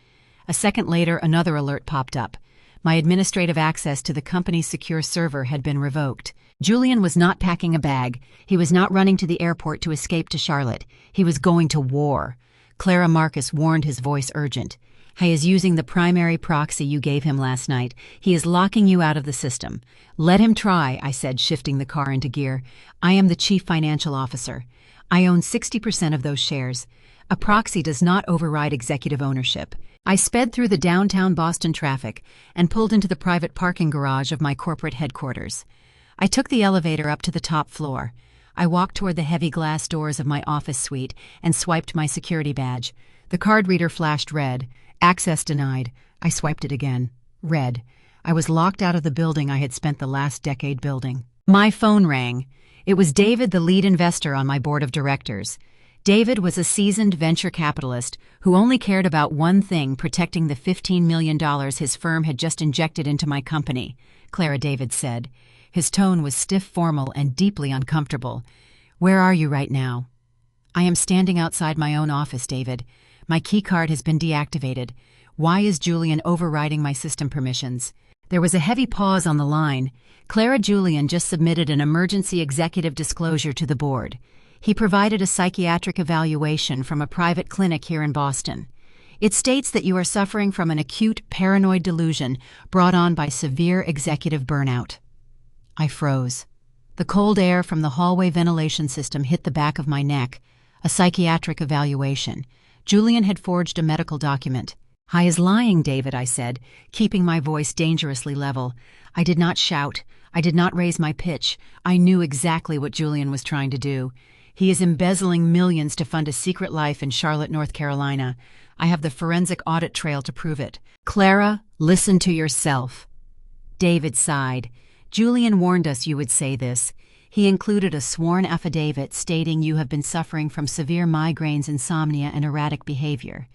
Speaker 1: A second later, another alert popped up. My administrative access to the company's secure server had been revoked. Julian was not packing a bag. He was not running to the airport to escape to Charlotte. He was going to war. Clara, Marcus warned, his voice urgent. He is using the primary proxy you gave him last night. He is locking you out of the system. Let him try, I said, shifting the car into gear. I am the chief financial officer. I own 60% of those shares. A proxy does not override executive ownership. I sped through the downtown Boston traffic and pulled into the private parking garage of my corporate headquarters. I took the elevator up to the top floor. I walked toward the heavy glass doors of my office suite and swiped my security badge. The card reader flashed red. Access denied. I swiped it again. Red. I was locked out of the building I had spent the last decade building. My phone rang. It was David, the lead investor on my board of directors. David was a seasoned venture capitalist who only cared about one thing: protecting the $15 million his firm had just injected into my company, Clara, David said. His tone was stiff, formal, and deeply uncomfortable. Where are you right now? I am standing outside my own office, David. My keycard has been deactivated. Why is Julian overriding my system permissions? There was a heavy pause on the line. Clara, Julian just submitted an emergency executive disclosure to the board. He provided a psychiatric evaluation from a private clinic here in Boston. It states that you are suffering from an acute paranoid delusion brought on by severe executive burnout. I froze. The cold air from the hallway ventilation system hit the back of my neck. A psychiatric evaluation. Julian had forged a medical document. He is lying, David, I said, keeping my voice dangerously level. I did not shout. I did not raise my pitch. I knew exactly what Julian was trying to do. He is embezzling millions to fund a secret life in Charlotte, North Carolina. I have the forensic audit trail to prove it. Clara, listen to yourself. David sighed. Julian warned us you would say this. He included a sworn affidavit stating you have been suffering from severe migraines, insomnia, and erratic behavior.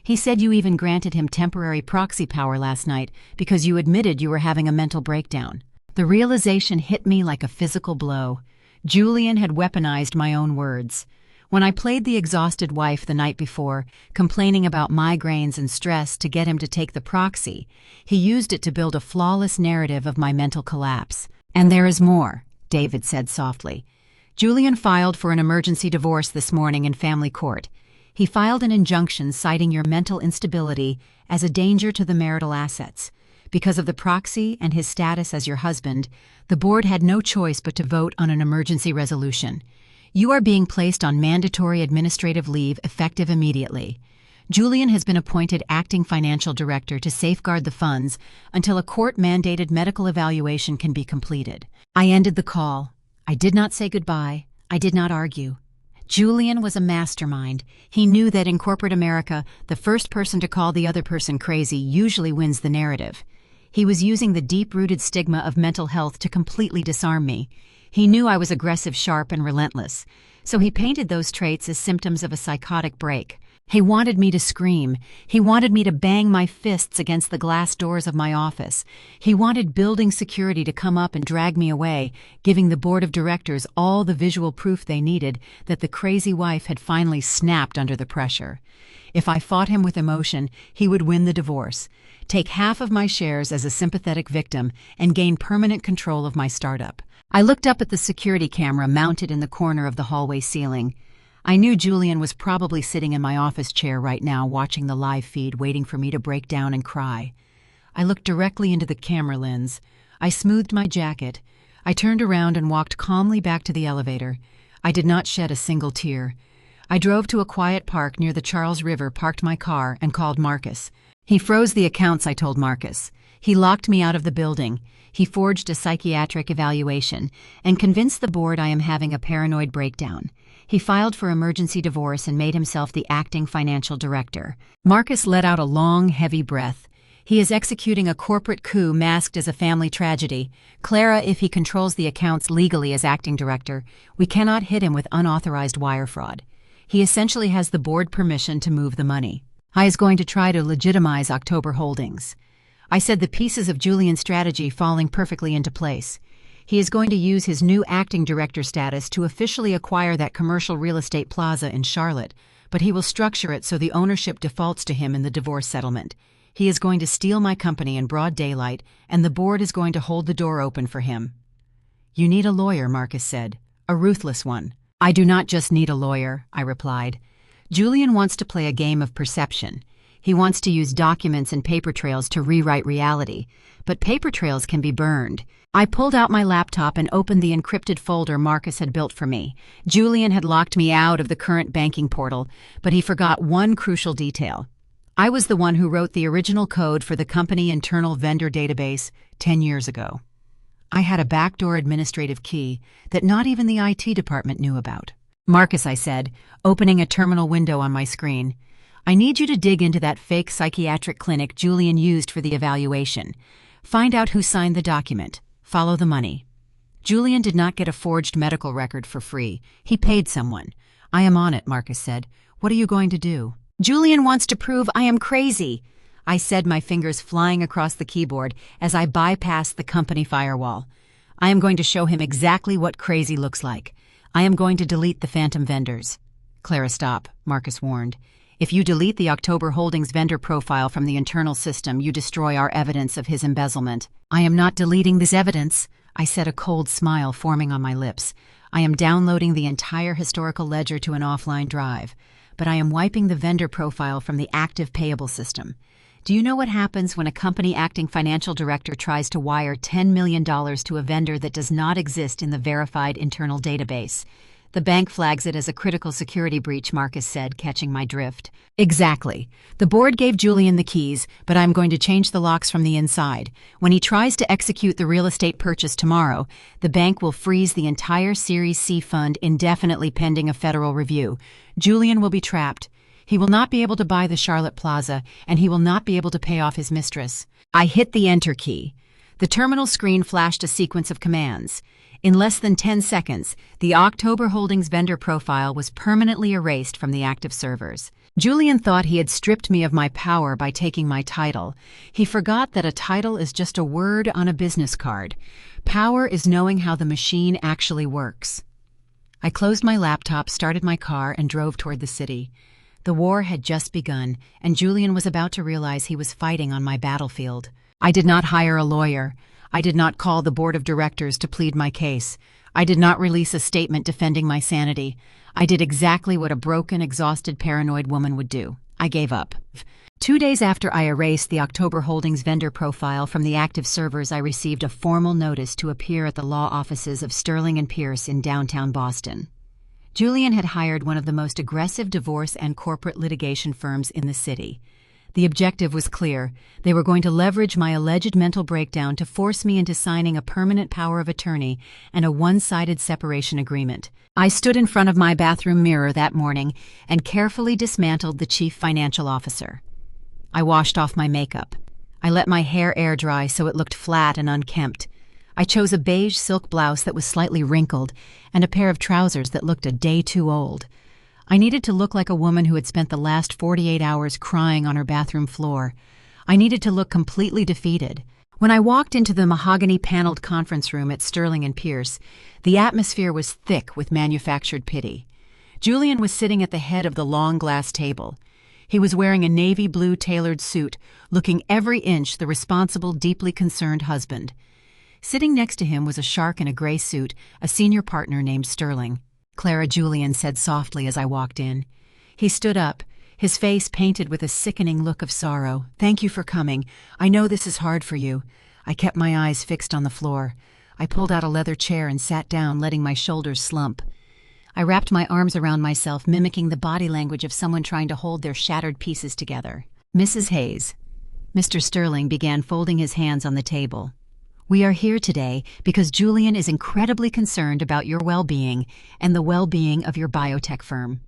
Speaker 1: He said you even granted him temporary proxy power last night because you admitted you were having a mental breakdown. The realization hit me like a physical blow. Julian had weaponized my own words. When I played the exhausted wife the night before, complaining about migraines and stress to get him to take the proxy, he used it to build a flawless narrative of my mental collapse. And there is more, David said softly. Julian filed for an emergency divorce this morning in family court. He filed an injunction citing your mental instability as a danger to the marital assets. Because of the proxy and his status as your husband, the board had no choice but to vote on an emergency resolution. You are being placed on mandatory administrative leave effective immediately. Julian has been appointed acting financial director to safeguard the funds until a court-mandated medical evaluation can be completed. I ended the call. I did not say goodbye. I did not argue. Julian was a mastermind. He knew that in corporate America, the first person to call the other person crazy usually wins the narrative. He was using the deep-rooted stigma of mental health to completely disarm me. He knew I was aggressive, sharp, and relentless, so he painted those traits as symptoms of a psychotic break. He wanted me to scream. He wanted me to bang my fists against the glass doors of my office. He wanted building security to come up and drag me away, giving the board of directors all the visual proof they needed that the crazy wife had finally snapped under the pressure. If I fought him with emotion, he would win the divorce, take half of my shares as a sympathetic victim, and gain permanent control of my startup. I looked up at the security camera mounted in the corner of the hallway ceiling. I knew Julian was probably sitting in my office chair right now watching the live feed, waiting for me to break down and cry. I looked directly into the camera lens. I smoothed my jacket. I turned around and walked calmly back to the elevator. I did not shed a single tear. I drove to a quiet park near the Charles River, parked my car, and called Marcus. He froze the accounts, I told Marcus. He locked me out of the building. He forged a psychiatric evaluation and convinced the board I am having a paranoid breakdown. He filed for emergency divorce and made himself the acting financial director. Marcus let out a long, heavy breath. He is executing a corporate coup masked as a family tragedy. Clara, if he controls the accounts legally as acting director, we cannot hit him with unauthorized wire fraud. He essentially has the board permission to move the money. I is going to try to legitimize October Holdings. I said the pieces of Julian's strategy falling perfectly into place. He is going to use his new acting director status to officially acquire that commercial real estate plaza in Charlotte, but he will structure it so the ownership defaults to him in the divorce settlement. He is going to steal my company in broad daylight, and the board is going to hold the door open for him. You need a lawyer, Marcus said. A ruthless one. I do not just need a lawyer, I replied. Julian wants to play a game of perception. He wants to use documents and paper trails to rewrite reality, but paper trails can be burned. I pulled out my laptop and opened the encrypted folder Marcus had built for me. Julian had locked me out of the current banking portal, but he forgot one crucial detail. I was the one who wrote the original code for the company internal vendor database 10 years ago. I had a backdoor administrative key that not even the IT department knew about. Marcus, I said, opening a terminal window on my screen, I need you to dig into that fake psychiatric clinic Julian used for the evaluation. Find out who signed the document. Follow the money. Julian did not get a forged medical record for free. He paid someone. I am on it, Marcus said. What are you going to do? Julian wants to prove I am crazy, I said, my fingers flying across the keyboard as I bypassed the company firewall. I am going to show him exactly what crazy looks like. I am going to delete the phantom vendors. Clara, stop, Marcus warned. If you delete the October Holdings vendor profile from the internal system, you destroy our evidence of his embezzlement. I am not deleting this evidence, I said, a cold smile forming on my lips. I am downloading the entire historical ledger to an offline drive, but I am wiping the vendor profile from the active payable system. Do you know what happens when a company acting financial director tries to wire $10 million to a vendor that does not exist in the verified internal database? The bank flags it as a critical security breach, Marcus said, catching my drift. Exactly. The board gave Julian the keys, but I'm going to change the locks from the inside. When he tries to execute the real estate purchase tomorrow, the bank will freeze the entire Series C fund indefinitely pending a federal review. Julian will be trapped. He will not be able to buy the Charlotte Plaza, and he will not be able to pay off his mistress. I hit the Enter key. The terminal screen flashed a sequence of commands. In less than 10 seconds, the October Holdings vendor profile was permanently erased from the active servers. Julian thought he had stripped me of my power by taking my title. He forgot that a title is just a word on a business card. Power is knowing how the machine actually works. I closed my laptop, started my car, and drove toward the city. The war had just begun, and Julian was about to realize he was fighting on my battlefield. I did not hire a lawyer. I did not call the board of directors to plead my case. I did not release a statement defending my sanity. I did exactly what a broken, exhausted, paranoid woman would do. I gave up. 2 days after I erased the October Holdings vendor profile from the active servers, I received a formal notice to appear at the law offices of Sterling and Pierce in downtown Boston. Julian had hired one of the most aggressive divorce and corporate litigation firms in the city. The objective was clear. They were going to leverage my alleged mental breakdown to force me into signing a permanent power of attorney and a one-sided separation agreement. I stood in front of my bathroom mirror that morning and carefully dismantled the chief financial officer. I washed off my makeup. I let my hair air dry so it looked flat and unkempt. I chose a beige silk blouse that was slightly wrinkled and a pair of trousers that looked a day too old. I needed to look like a woman who had spent the last 48 hours crying on her bathroom floor. I needed to look completely defeated. When I walked into the mahogany-paneled conference room at Sterling and Pierce, the atmosphere was thick with manufactured pity. Julian was sitting at the head of the long glass table. He was wearing a navy blue tailored suit, looking every inch the responsible, deeply concerned husband. Sitting next to him was a shark in a gray suit, a senior partner named Sterling. Clara, Julian said softly as I walked in. He stood up, his face painted with a sickening look of sorrow. Thank you for coming. I know this is hard for you. I kept my eyes fixed on the floor. I pulled out a leather chair and sat down, letting my shoulders slump. I wrapped my arms around myself, mimicking the body language of someone trying to hold their shattered pieces together. Mrs. Hayes. Mr. Sterling began folding his hands on the table. We are here today because Julian is incredibly concerned about your well-being and the well-being of your biotech firm.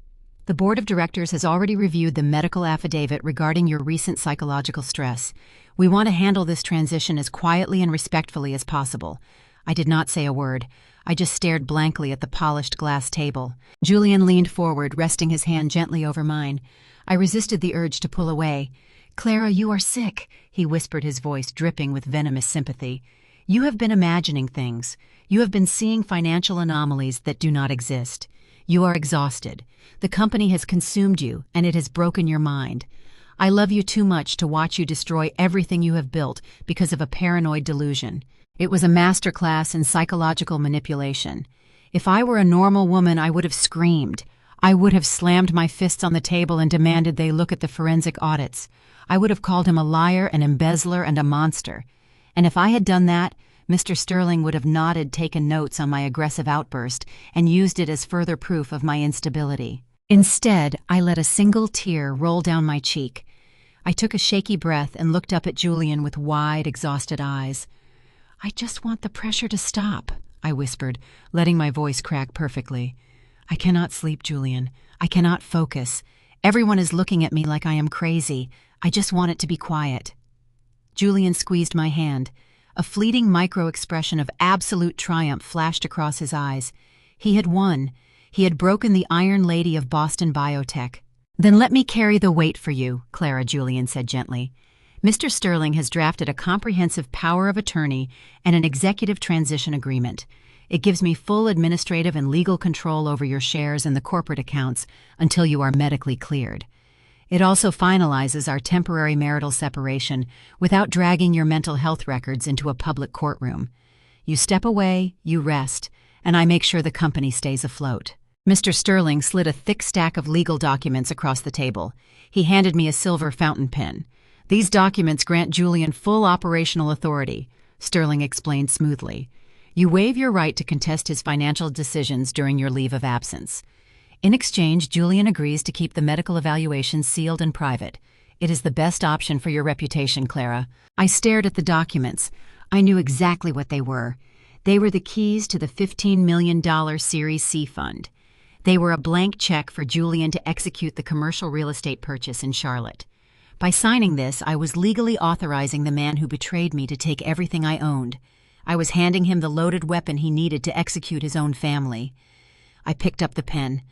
Speaker 1: The board of directors has already reviewed the medical affidavit regarding your recent psychological stress. We want to handle this transition as quietly and respectfully as possible. I did not say a word. I just stared blankly at the polished glass table. Julian leaned forward, resting his hand gently over mine. I resisted the urge to pull away. "Clara, you are sick," he whispered, his voice dripping with venomous sympathy. "You have been imagining things. You have been seeing financial anomalies that do not exist. You are exhausted. The company has consumed you, and it has broken your mind. I love you too much to watch you destroy everything you have built because of a paranoid delusion." It was a masterclass in psychological manipulation. If I were a normal woman, I would have screamed. I would have slammed my fists on the table and demanded they look at the forensic audits. I would have called him a liar, an embezzler, and a monster. And if I had done that, Mr. Sterling would have nodded, taken notes on my aggressive outburst, and used it as further proof of my instability. Instead, I let a single tear roll down my cheek. I took a shaky breath and looked up at Julian with wide, exhausted eyes. "I just want the pressure to stop," I whispered, letting my voice crack perfectly. "I cannot sleep, Julian. I cannot focus. Everyone is looking at me like I am crazy. I just want it to be quiet." Julian squeezed my hand. A fleeting micro-expression of absolute triumph flashed across his eyes. He had won. He had broken the Iron Lady of Boston biotech. "Then let me carry the weight for you," Clara, Julian said gently. "Mr. Sterling has drafted a comprehensive power of attorney and an executive transition agreement. It gives me full administrative and legal control over your shares and the corporate accounts until you are medically cleared. It also finalizes our temporary marital separation without dragging your mental health records into a public courtroom. You step away, you rest, and I make sure the company stays afloat." Mr. Sterling slid a thick stack of legal documents across the table. He handed me a silver fountain pen. "These documents grant Julian full operational authority," Sterling explained smoothly. "You waive your right to contest his financial decisions during your leave of absence. In exchange, Julian agrees to keep the medical evaluation sealed and private. It is the best option for your reputation, Clara." I stared at the documents. I knew exactly what they were. They were the keys to the $15 million Series C fund. They were a blank check for Julian to execute the commercial real estate purchase in Charlotte. By signing this, I was legally authorizing the man who betrayed me to take everything I owned. I was handing him the loaded weapon he needed to execute his own family. I picked up the pen.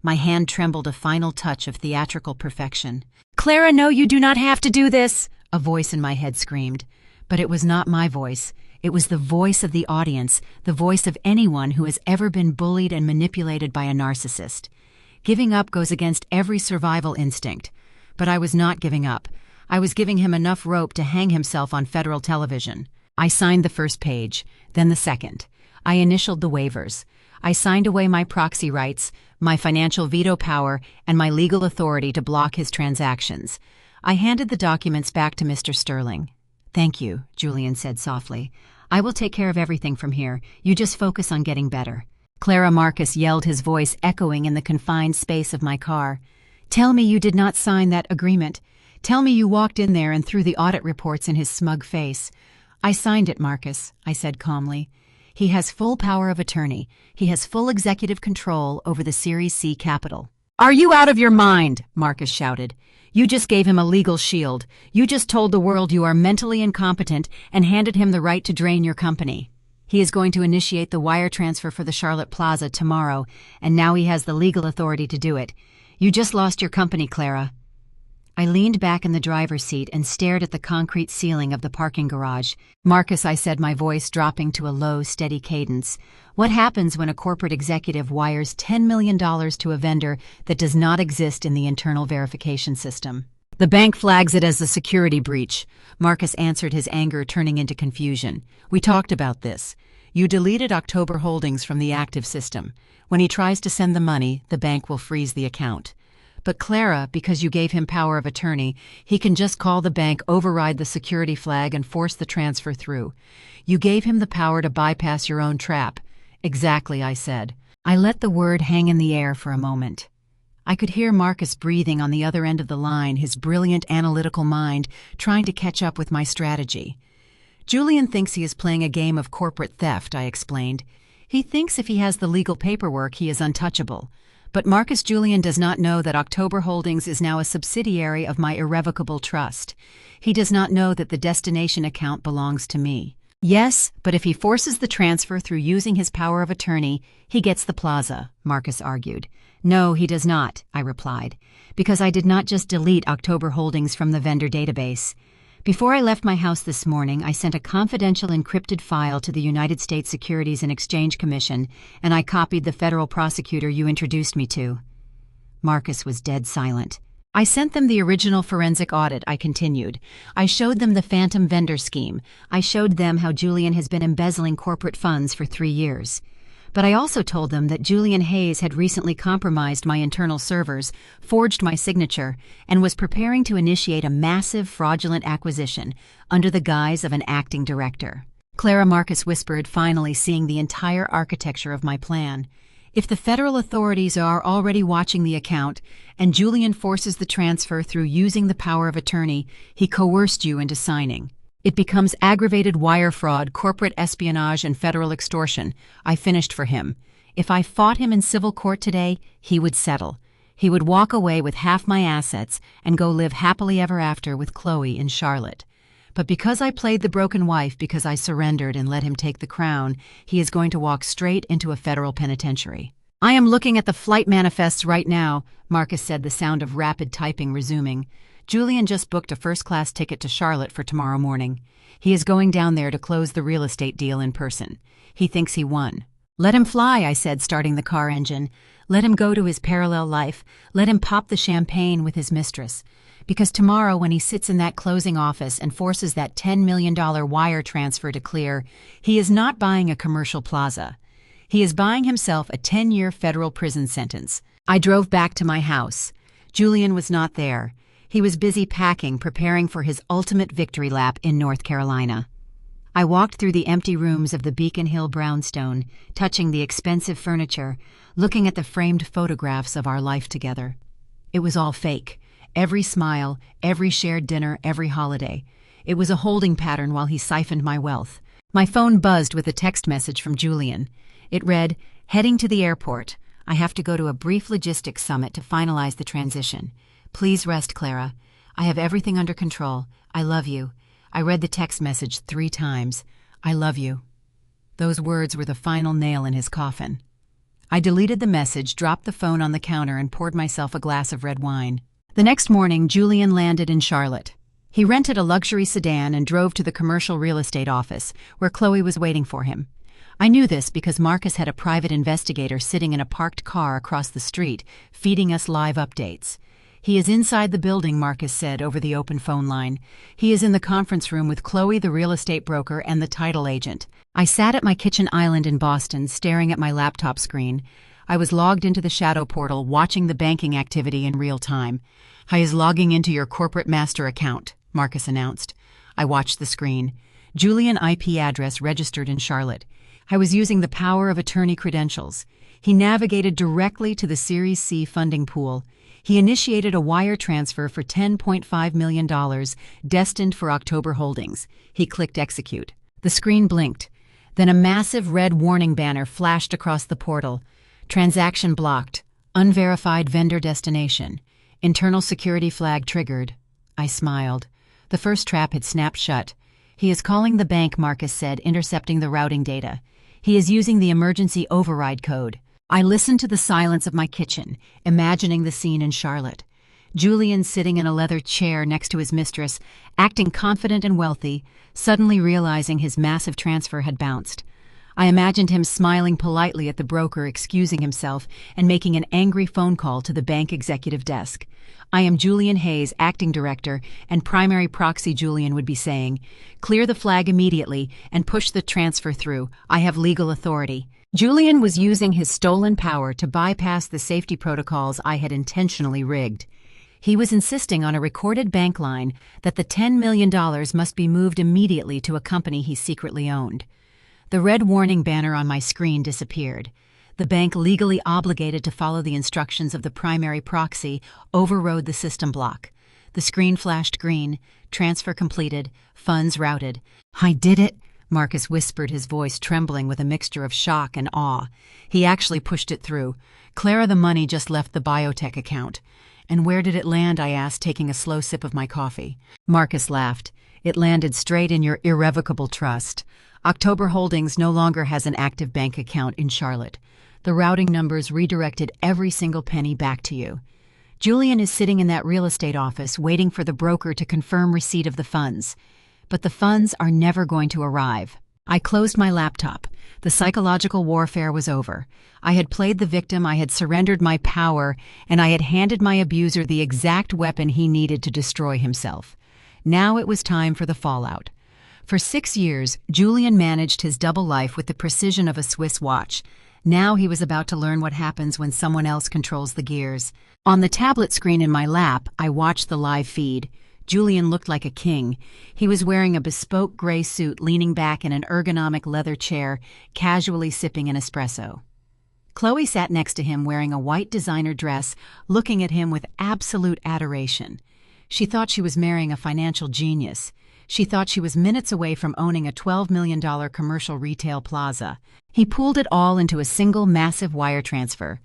Speaker 1: My hand trembled, a final touch of theatrical perfection. "Clara, no, you do not have to do this!" a voice in my head screamed. But it was not my voice. It was the voice of the audience, the voice of anyone who has ever been bullied and manipulated by a narcissist. Giving up goes against every survival instinct. But I was not giving up. I was giving him enough rope to hang himself on federal television. I signed the first page, then the second. I initialed the waivers. I signed away my proxy rights, my financial veto power, and my legal authority to block his transactions. I handed the documents back to Mr. Sterling. "Thank you," Julian said softly. "I will take care of everything from here. You just focus on getting better." Clara Marcus yelled, his voice echoing in the confined space of my car. "Tell me you did not sign that agreement. Tell me you walked in there and threw the audit reports in his smug face." "I signed it, Marcus," I said calmly. "He has full power of attorney. He has full executive control over the Series C capital." "Are you out of your mind?" Marcus shouted. "You just gave him a legal shield. You just told the world you are mentally incompetent and handed him the right to drain your company. He is going to initiate the wire transfer for the Charlotte Plaza tomorrow, and now he has the legal authority to do it. You just lost your company, Clara." I leaned back in the driver's seat and stared at the concrete ceiling of the parking garage. "Marcus," I said, my voice dropping to a low, steady cadence, "what happens when a corporate executive wires $10 million to a vendor that does not exist in the internal verification system?" "The bank flags it as a security breach," Marcus answered, his anger turning into confusion. "We talked about this. You deleted October holdings from the active system. When he tries to send the money, the bank will freeze the account. But Clara, because you gave him power of attorney, he can just call the bank, override the security flag, and force the transfer through. You gave him the power to bypass your own trap." "Exactly," I said. I let the word hang in the air for a moment. I could hear Marcus breathing on the other end of the line, his brilliant analytical mind trying to catch up with my strategy. "Julian thinks he is playing a game of corporate theft," I explained. "He thinks if he has the legal paperwork, he is untouchable. But Marcus Julian does not know that October Holdings is now a subsidiary of my irrevocable trust. He does not know that the destination account belongs to me. Yes, but if he forces the transfer through using his power of attorney, he gets the plaza, Marcus argued. No, he does not, I replied, because I did not just delete October holdings from the vendor database. Before I left my house this morning, I sent a confidential encrypted file to the United States Securities and Exchange Commission, and I copied the federal prosecutor you introduced me to. Marcus was dead silent. I sent them the original forensic audit, I continued. I showed them the phantom vendor scheme. I showed them how Julian has been embezzling corporate funds for 3 years. But I also told them that Julian Hayes had recently compromised my internal servers, forged my signature, and was preparing to initiate a massive fraudulent acquisition under the guise of an acting director. Clara, Marcus whispered, finally seeing the entire architecture of my plan. If the federal authorities are already watching the account, and Julian forces the transfer through using the power of attorney, he coerced you into signing. It becomes aggravated wire fraud, corporate espionage, and federal extortion. I finished for him. If I fought him in civil court today, he would settle. He would walk away with half my assets and go live happily ever after with Chloe in Charlotte. But because I played the broken wife, because I surrendered and let him take the crown, he is going to walk straight into a federal penitentiary. I am looking at the flight manifests right now, Marcus said, the sound of rapid typing resuming. Julian just booked a first-class ticket to Charlotte for tomorrow morning. He is going down there to close the real estate deal in person. He thinks he won. Let him fly, I said, starting the car engine. Let him go to his parallel life. Let him pop the champagne with his mistress. Because tomorrow, when he sits in that closing office and forces that $10 million wire transfer to clear, he is not buying a commercial plaza. He is buying himself a 10-year federal prison sentence. I drove back to my house. Julian was not there. He was busy packing, preparing for his ultimate victory lap in North Carolina. I walked through the empty rooms of the Beacon Hill brownstone, touching the expensive furniture, looking at the framed photographs of our life together. It was all fake. Every smile, every shared dinner, every holiday. It was a holding pattern while he siphoned my wealth. My phone buzzed with a text message from Julian. It read, "Heading to the airport. I have to go to a brief logistics summit to finalize the transition. Please rest, Clara. I have everything under control. I love you." I read the text message 3 times. I love you. Those words were the final nail in his coffin. I deleted the message, dropped the phone on the counter, and poured myself a glass of red wine. The next morning, Julian landed in Charlotte. He rented a luxury sedan and drove to the commercial real estate office, where Chloe was waiting for him. I knew this because Marcus had a private investigator sitting in a parked car across the street, feeding us live updates. "He is inside the building," Marcus said over the open phone line. "He is in the conference room with Chloe, the real estate broker, and the title agent." I sat at my kitchen island in Boston, staring at my laptop screen. I was logged into the shadow portal, watching the banking activity in real time. "He is logging into your corporate master account," Marcus announced. I watched the screen. Julian IP address registered in Charlotte. I was using the power of attorney credentials. He navigated directly to the Series C funding pool. He initiated a wire transfer for $10.5 million, destined for October holdings. He clicked execute. The screen blinked. Then a massive red warning banner flashed across the portal. "Transaction blocked. Unverified vendor destination. Internal security flag triggered." I smiled. The first trap had snapped shut. "He is calling the bank," Marcus said, intercepting the routing data. "He is using the emergency override code." I listened to the silence of my kitchen, imagining the scene in Charlotte. Julian sitting in a leather chair next to his mistress, acting confident and wealthy, suddenly realizing his massive transfer had bounced. I imagined him smiling politely at the broker, excusing himself, and making an angry phone call to the bank executive desk. "I am Julian Hayes, acting director, and primary proxy," Julian would be saying. "Clear the flag immediately and push the transfer through. I have legal authority." Julian was using his stolen power to bypass the safety protocols I had intentionally rigged. He was insisting on a recorded bank line that the $10 million must be moved immediately to a company he secretly owned. The red warning banner on my screen disappeared. The bank, legally obligated to follow the instructions of the primary proxy, overrode the system block. The screen flashed green. Transfer completed. Funds routed. "I did it," Marcus whispered, his voice trembling with a mixture of shock and awe. He actually pushed it through. "Clara, the money just left the biotech account." "And where did it land?" I asked, taking a slow sip of my coffee. Marcus laughed. "It landed straight in your irrevocable trust. October Holdings no longer has an active bank account in Charlotte. The routing numbers redirected every single penny back to you. Julian is sitting in that real estate office waiting for the broker to confirm receipt of the funds. But the funds are never going to arrive." I closed my laptop. The psychological warfare was over. I had played the victim, I had surrendered my power, and I had handed my abuser the exact weapon he needed to destroy himself. Now it was time for the fallout. For 6 years, Julian managed his double life with the precision of a Swiss watch. Now he was about to learn what happens when someone else controls the gears. On the tablet screen in my lap, I watched the live feed. Julian looked like a king. He was wearing a bespoke gray suit, leaning back in an ergonomic leather chair, casually sipping an espresso. Chloe sat next to him wearing a white designer dress, looking at him with absolute adoration. She thought she was marrying a financial genius. She thought she was minutes away from owning a $12 million commercial retail plaza. He pooled it all into a single massive wire transfer.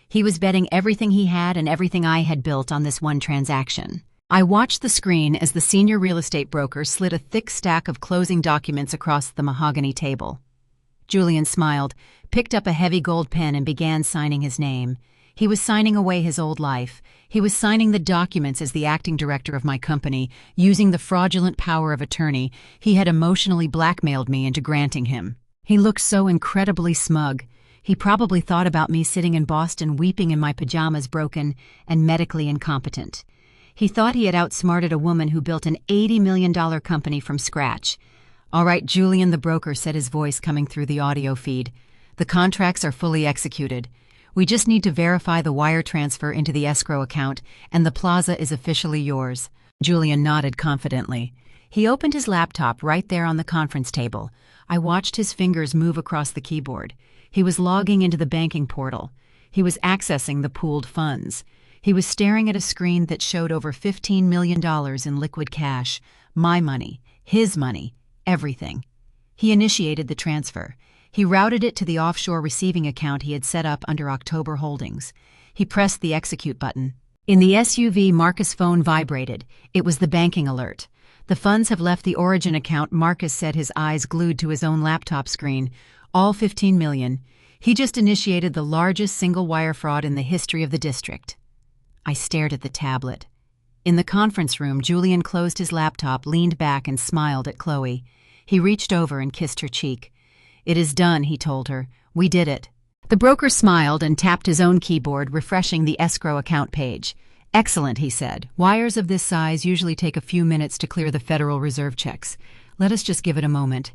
Speaker 1: He was betting everything he had and everything I had built on this one transaction. I watched the screen as the senior real estate broker slid a thick stack of closing documents across the mahogany table. Julian smiled, picked up a heavy gold pen and began signing his name. He was signing away his old life. He was signing the documents as the acting director of my company, using the fraudulent power of attorney he had emotionally blackmailed me into granting him. He looked so incredibly smug. He probably thought about me sitting in Boston weeping in my pajamas, broken and medically incompetent. He thought he had outsmarted a woman who built an $80 million company from scratch. "All right, Julian," the broker said, his voice coming through the audio feed. "The contracts are fully executed. We just need to verify the wire transfer into the escrow account, and the plaza is officially yours." Julian nodded confidently. He opened his laptop right there on the conference table. I watched his fingers move across the keyboard. He was logging into the banking portal. He was accessing the pooled funds. He was staring at a screen that showed over $15 million in liquid cash. My money, his money, everything. He initiated the transfer. He routed it to the offshore receiving account he had set up under October Holdings. He pressed the execute button. In the SUV, Marcus' phone vibrated. It was the banking alert. "The funds have left the Origin account," Marcus said, his eyes glued to his own laptop screen. "All $15 million. He just initiated the largest single wire fraud in the history of the district." I stared at the tablet. In the conference room, Julian closed his laptop, leaned back, and smiled at Chloe. He reached over and kissed her cheek. "It is done," he told her. "We did it." The broker smiled and tapped his own keyboard, refreshing the escrow account page. "Excellent," he said. "Wires of this size usually take a few minutes to clear the Federal Reserve checks. Let us just give it a moment."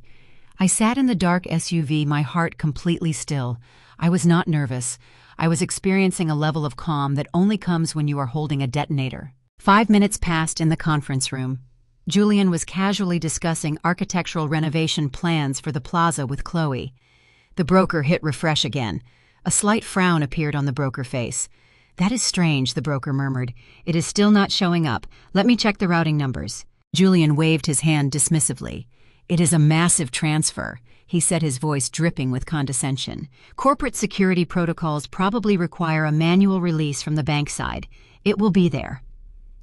Speaker 1: I sat in the dark SUV, my heart completely still. I was not nervous. I was experiencing a level of calm that only comes when you are holding a detonator. 5 minutes passed in the conference room. Julian was casually discussing architectural renovation plans for the plaza with Chloe. The broker hit refresh again. A slight frown appeared on the broker face. "That is strange," the broker murmured. "It is still not showing up. Let me check the routing numbers." Julian waved his hand dismissively. "It is a massive transfer," he said, his voice dripping with condescension. "Corporate security protocols probably require a manual release from the bank side. It will be there."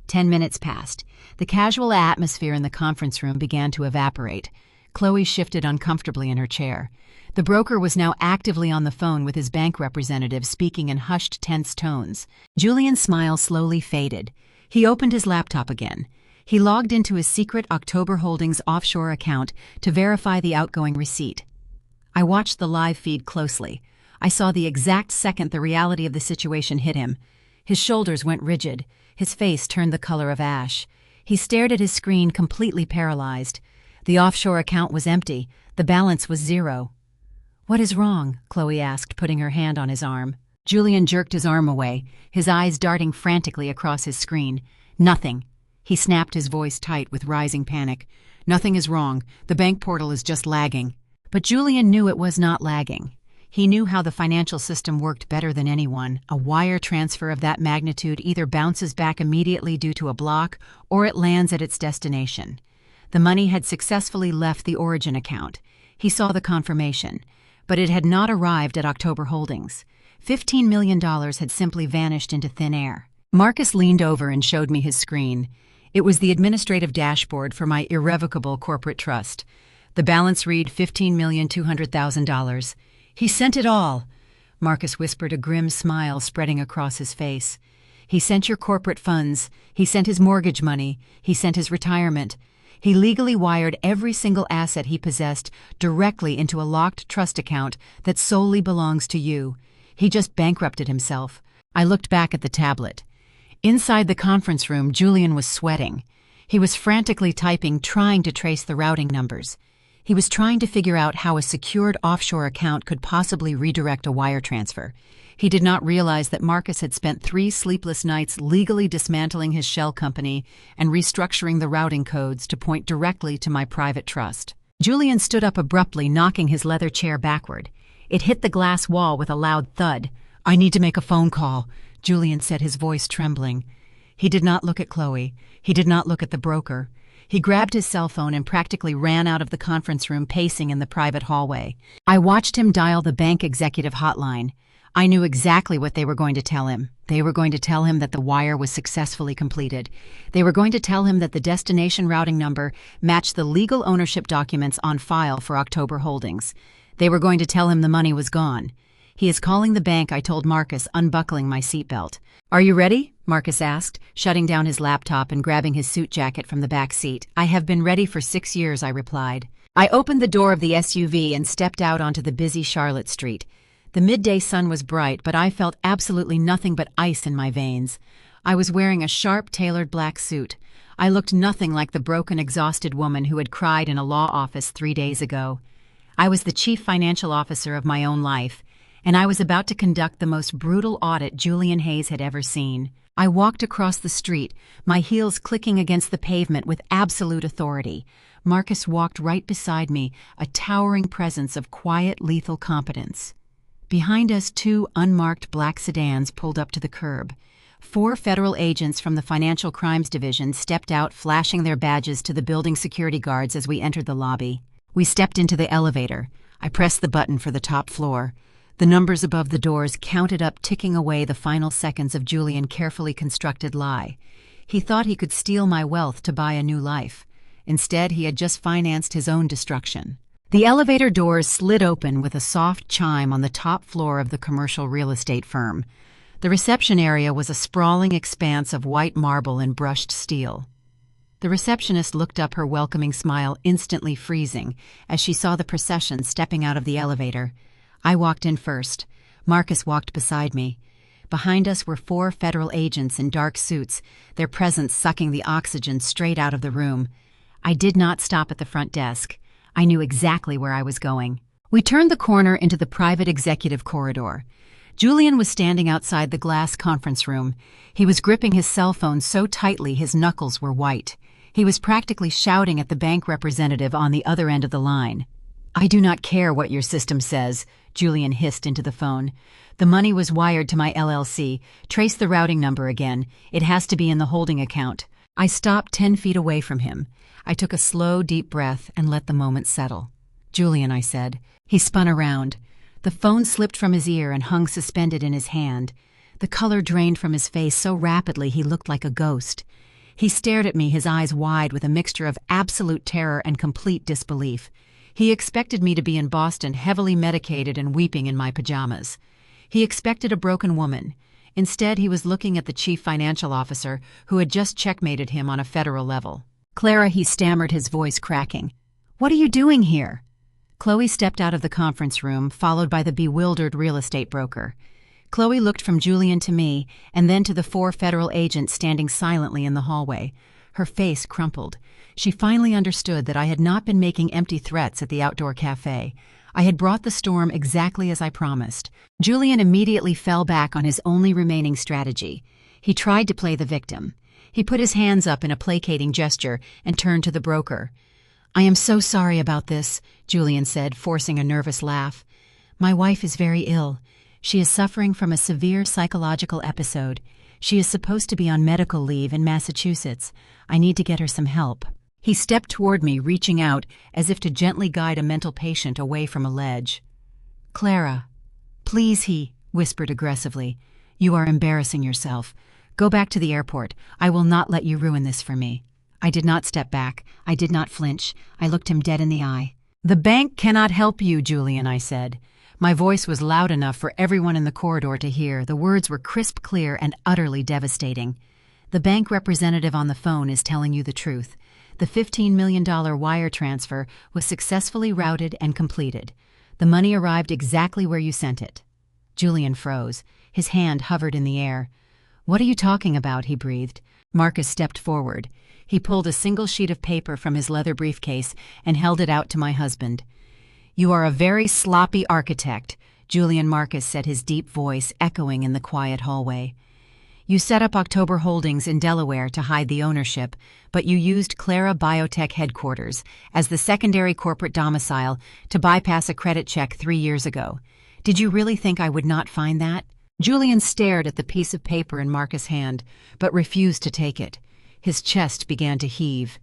Speaker 1: 10 minutes passed. The casual atmosphere in the conference room began to evaporate. Chloe shifted uncomfortably in her chair. The broker was now actively on the phone with his bank representative, speaking in hushed, tense tones. Julian's smile slowly faded. He opened his laptop again. He logged into his secret October Holdings offshore account to verify the outgoing receipt. I watched the live feed closely. I saw the exact second the reality of the situation hit him. His shoulders went rigid. His face turned the color of ash. He stared at his screen, completely paralyzed. The offshore account was empty. The balance was 0. "What is wrong?" Chloe asked, putting her hand on his arm. Julian jerked his arm away, his eyes darting frantically across his screen. "Nothing." He snapped, his voice tight with rising panic. "Nothing is wrong. The bank portal is just lagging." But Julian knew it was not lagging. He knew how the financial system worked better than anyone. A wire transfer of that magnitude either bounces back immediately due to a block, or it lands at its destination. The money had successfully left the Origin account. He saw the confirmation. But it had not arrived at October Holdings. $15 million had simply vanished into thin air. Marcus leaned over and showed me his screen. It was the administrative dashboard for my irrevocable corporate trust. The balance read $15,200,000. He sent it all. Marcus whispered, a grim smile spreading across his face. He sent your corporate funds. He sent his mortgage money. He sent his retirement. He legally wired every single asset he possessed directly into a locked trust account that solely belongs to you. He just bankrupted himself. I looked back at the tablet. Inside the conference room, Julian was sweating. He was frantically typing, trying to trace the routing numbers. He was trying to figure out how a secured offshore account could possibly redirect a wire transfer. He did not realize that Marcus had spent 3 sleepless nights legally dismantling his shell company and restructuring the routing codes to point directly to my private trust. Julian stood up abruptly, knocking his leather chair backward. It hit the glass wall with a loud thud. "I need to make a phone call," Julian said, his voice trembling. He did not look at Chloe. He did not look at the broker. He grabbed his cell phone and practically ran out of the conference room, pacing in the private hallway. I watched him dial the bank executive hotline. I knew exactly what they were going to tell him. They were going to tell him that the wire was successfully completed. They were going to tell him that the destination routing number matched the legal ownership documents on file for October Holdings. They were going to tell him the money was gone. "He is calling the bank," I told Marcus, unbuckling my seatbelt. "Are you ready?" Marcus asked, shutting down his laptop and grabbing his suit jacket from the back seat. "I have been ready for 6 years," I replied. I opened the door of the SUV and stepped out onto the busy Charlotte Street. The midday sun was bright, but I felt absolutely nothing but ice in my veins. I was wearing a sharp, tailored black suit. I looked nothing like the broken, exhausted woman who had cried in a law office 3 days ago. I was the chief financial officer of my own life, and I was about to conduct the most brutal audit Julian Hayes had ever seen. I walked across the street, my heels clicking against the pavement with absolute authority. Marcus walked right beside me, a towering presence of quiet, lethal competence. Behind us, 2 unmarked black sedans pulled up to the curb. 4 federal agents from the Financial Crimes Division stepped out, flashing their badges to the building security guards as we entered the lobby. We stepped into the elevator. I pressed the button for the top floor. The numbers above the doors counted up, ticking away the final seconds of Julian's carefully constructed lie. He thought he could steal my wealth to buy a new life. Instead, he had just financed his own destruction. The elevator doors slid open with a soft chime on the top floor of the commercial real estate firm. The reception area was a sprawling expanse of white marble and brushed steel. The receptionist looked up, her welcoming smile instantly freezing as she saw the procession stepping out of the elevator. I walked in first. Marcus walked beside me. Behind us were 4 federal agents in dark suits, their presence sucking the oxygen straight out of the room. I did not stop at the front desk. I knew exactly where I was going. We turned the corner into the private executive corridor. Julian was standing outside the glass conference room. He was gripping his cell phone so tightly his knuckles were white. He was practically shouting at the bank representative on the other end of the line. "I do not care what your system says," Julian hissed into the phone. "The money was wired to my LLC. Trace the routing number again. It has to be in the holding account." I stopped 10 feet away from him. I took a slow, deep breath and let the moment settle. "Julian," I said. He spun around. The phone slipped from his ear and hung suspended in his hand. The color drained from his face so rapidly he looked like a ghost. He stared at me, his eyes wide with a mixture of absolute terror and complete disbelief. He expected me to be in Boston, heavily medicated and weeping in my pajamas. He expected a broken woman. Instead, he was looking at the chief financial officer, who had just checkmated him on a federal level. "Clara," he stammered, his voice cracking. "What are you doing here?" Chloe stepped out of the conference room, followed by the bewildered real estate broker. Chloe looked from Julian to me, and then to the 4 federal agents standing silently in the hallway. Her face crumpled. She finally understood that I had not been making empty threats at the outdoor cafe. I had brought the storm exactly as I promised. Julian immediately fell back on his only remaining strategy. He tried to play the victim. He put his hands up in a placating gesture and turned to the broker. "I am so sorry about this," Julian said, forcing a nervous laugh. "My wife is very ill. She is suffering from a severe psychological episode. She is supposed to be on medical leave in Massachusetts. I need to get her some help." He stepped toward me, reaching out as if to gently guide a mental patient away from a ledge. "Clara, please," he whispered aggressively. "You are embarrassing yourself. Go back to the airport. I will not let you ruin this for me." I did not step back. I did not flinch. I looked him dead in the eye. "The bank cannot help you, Julian," I said. My voice was loud enough for everyone in the corridor to hear. The words were crisp, clear, and utterly devastating. "The bank representative on the phone is telling you the truth. The $15 million wire transfer was successfully routed and completed. The money arrived exactly where you sent it." Julian froze. His hand hovered in the air. "What are you talking about?" he breathed. Marcus stepped forward. He pulled a single sheet of paper from his leather briefcase and held it out to my husband. "You are a very sloppy architect," Julian Marcus said, his deep voice echoing in the quiet hallway. "You set up October Holdings in Delaware to hide the ownership, but you used Clara Biotech headquarters as the secondary corporate domicile to bypass a credit check 3 years ago. Did you really think I would not find that?" Julian stared at the piece of paper in Marcus' hand, but refused to take it. His chest began to heave.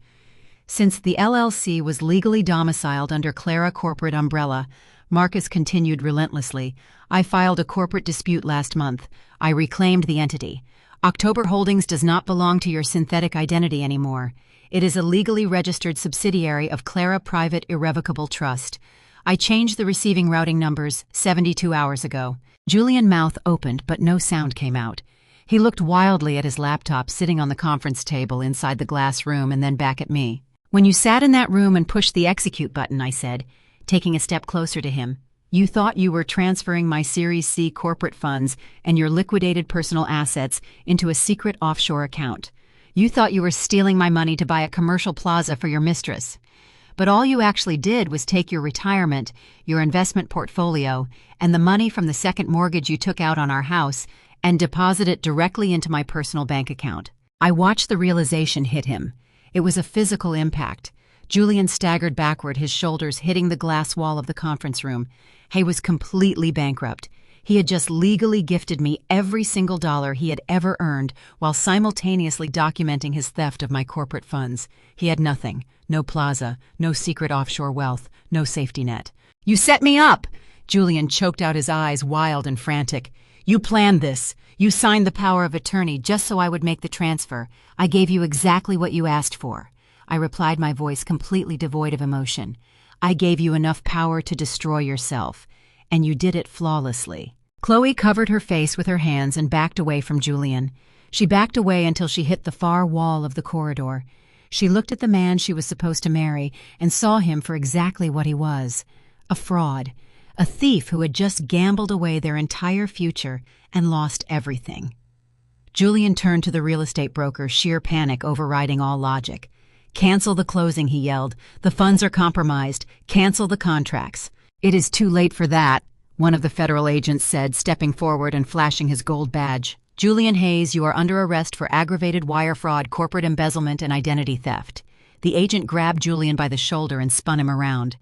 Speaker 1: "Since the LLC was legally domiciled under Clara corporate umbrella," Marcus continued relentlessly, "I filed a corporate dispute last month. I reclaimed the entity. October Holdings does not belong to your synthetic identity anymore. It is a legally registered subsidiary of Clara Private Irrevocable Trust. I changed the receiving routing numbers 72 hours ago." Julian's mouth opened, but no sound came out. He looked wildly at his laptop sitting on the conference table inside the glass room and then back at me. "When you sat in that room and pushed the execute button," I said, taking a step closer to him, "you thought you were transferring my Series C corporate funds and your liquidated personal assets into a secret offshore account. You thought you were stealing my money to buy a commercial plaza for your mistress. But all you actually did was take your retirement, your investment portfolio, and the money from the second mortgage you took out on our house and deposit it directly into my personal bank account." I watched the realization hit him. It was a physical impact. Julian staggered backward, his shoulders hitting the glass wall of the conference room. He was completely bankrupt. He had just legally gifted me every single dollar he had ever earned while simultaneously documenting his theft of my corporate funds. He had nothing. No plaza, no secret offshore wealth, no safety net. "You set me up!" Julian choked out, his eyes wild and frantic. "You planned this. You signed the power of attorney just so I would make the transfer. I gave you exactly what you asked for." I replied, my voice completely devoid of emotion. "I gave you enough power to destroy yourself, and you did it flawlessly." Chloe covered her face with her hands and backed away from Julian. She backed away until she hit the far wall of the corridor. She looked at the man she was supposed to marry and saw him for exactly what he was: a fraud, a thief who had just gambled away their entire future and lost everything. Julian turned to the real estate broker, sheer panic overriding all logic. "Cancel the closing," he yelled. "The funds are compromised. Cancel the contracts." "It is too late for that," one of the federal agents said, stepping forward and flashing his gold badge. "Julian Hayes, you are under arrest for aggravated wire fraud, corporate embezzlement, and identity theft." The agent grabbed Julian by the shoulder and spun him around.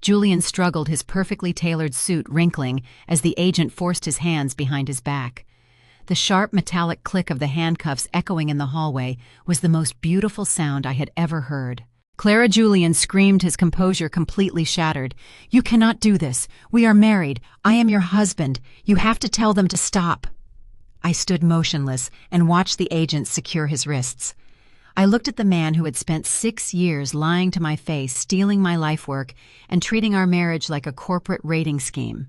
Speaker 1: Julian struggled, his perfectly tailored suit wrinkling as the agent forced his hands behind his back. The sharp metallic click of the handcuffs echoing in the hallway was the most beautiful sound I had ever heard. Julian screamed, his composure completely shattered. "You cannot do this. We are married. I am your husband. You have to tell them to stop." I stood motionless and watched the agent secure his wrists. I looked at the man who had spent 6 years lying to my face, stealing my life work, and treating our marriage like a corporate rating scheme.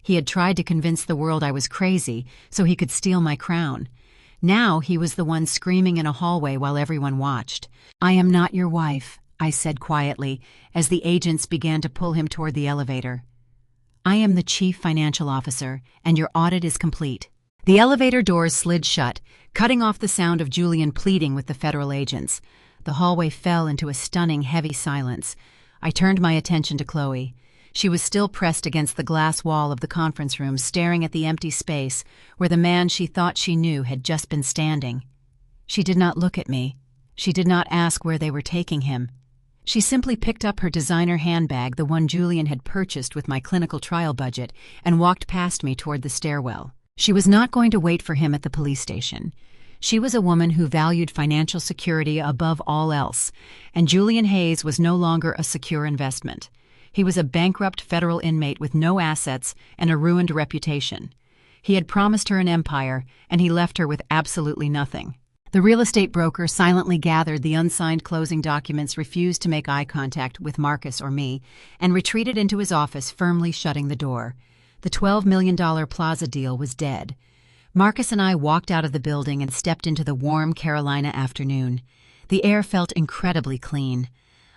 Speaker 1: He had tried to convince the world I was crazy so he could steal my crown. Now he was the one screaming in a hallway while everyone watched. "I am not your wife," I said quietly as the agents began to pull him toward the elevator. "I am the chief financial officer, and your audit is complete." The elevator doors slid shut, cutting off the sound of Julian pleading with the federal agents. The hallway fell into a stunning, heavy silence. I turned my attention to Chloe. She was still pressed against the glass wall of the conference room, staring at the empty space where the man she thought she knew had just been standing. She did not look at me. She did not ask where they were taking him. She simply picked up her designer handbag, the one Julian had purchased with my clinical trial budget, and walked past me toward the stairwell. She was not going to wait for him at the police station. She was a woman who valued financial security above all else, and Julian Hayes was no longer a secure investment. He was a bankrupt federal inmate with no assets and a ruined reputation. He had promised her an empire, and he left her with absolutely nothing. The real estate broker silently gathered the unsigned closing documents, refused to make eye contact with Marcus or me, and retreated into his office, firmly shutting the door. The $12 million plaza deal was dead. Marcus and I walked out of the building and stepped into the warm Carolina afternoon. The air felt incredibly clean.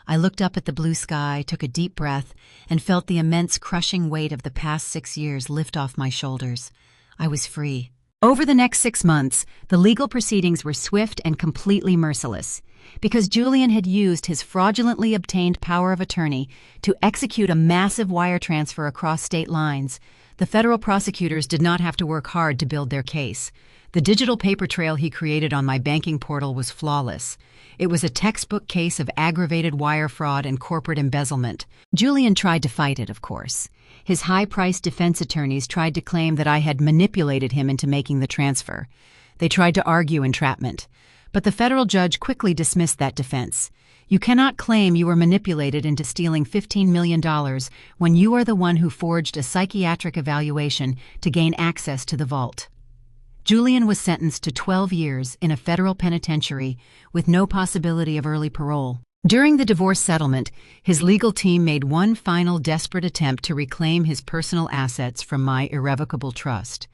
Speaker 1: I looked up at the blue sky, took a deep breath, and felt the immense crushing weight of the past 6 years lift off my shoulders. I was free. Over the next 6 months, the legal proceedings were swift and completely merciless. Because Julian had used his fraudulently obtained power of attorney to execute a massive wire transfer across state lines, the federal prosecutors did not have to work hard to build their case. The digital paper trail he created on my banking portal was flawless. It was a textbook case of aggravated wire fraud and corporate embezzlement. Julian tried to fight it, of course. His high-priced defense attorneys tried to claim that I had manipulated him into making the transfer. They tried to argue entrapment. But the federal judge quickly dismissed that defense. You cannot claim you were manipulated into stealing $15 million when you are the one who forged a psychiatric evaluation to gain access to the vault. Julian was sentenced to 12 years in a federal penitentiary with no possibility of early parole. During the divorce settlement, his legal team made one final desperate attempt to reclaim his personal assets from my irrevocable trust.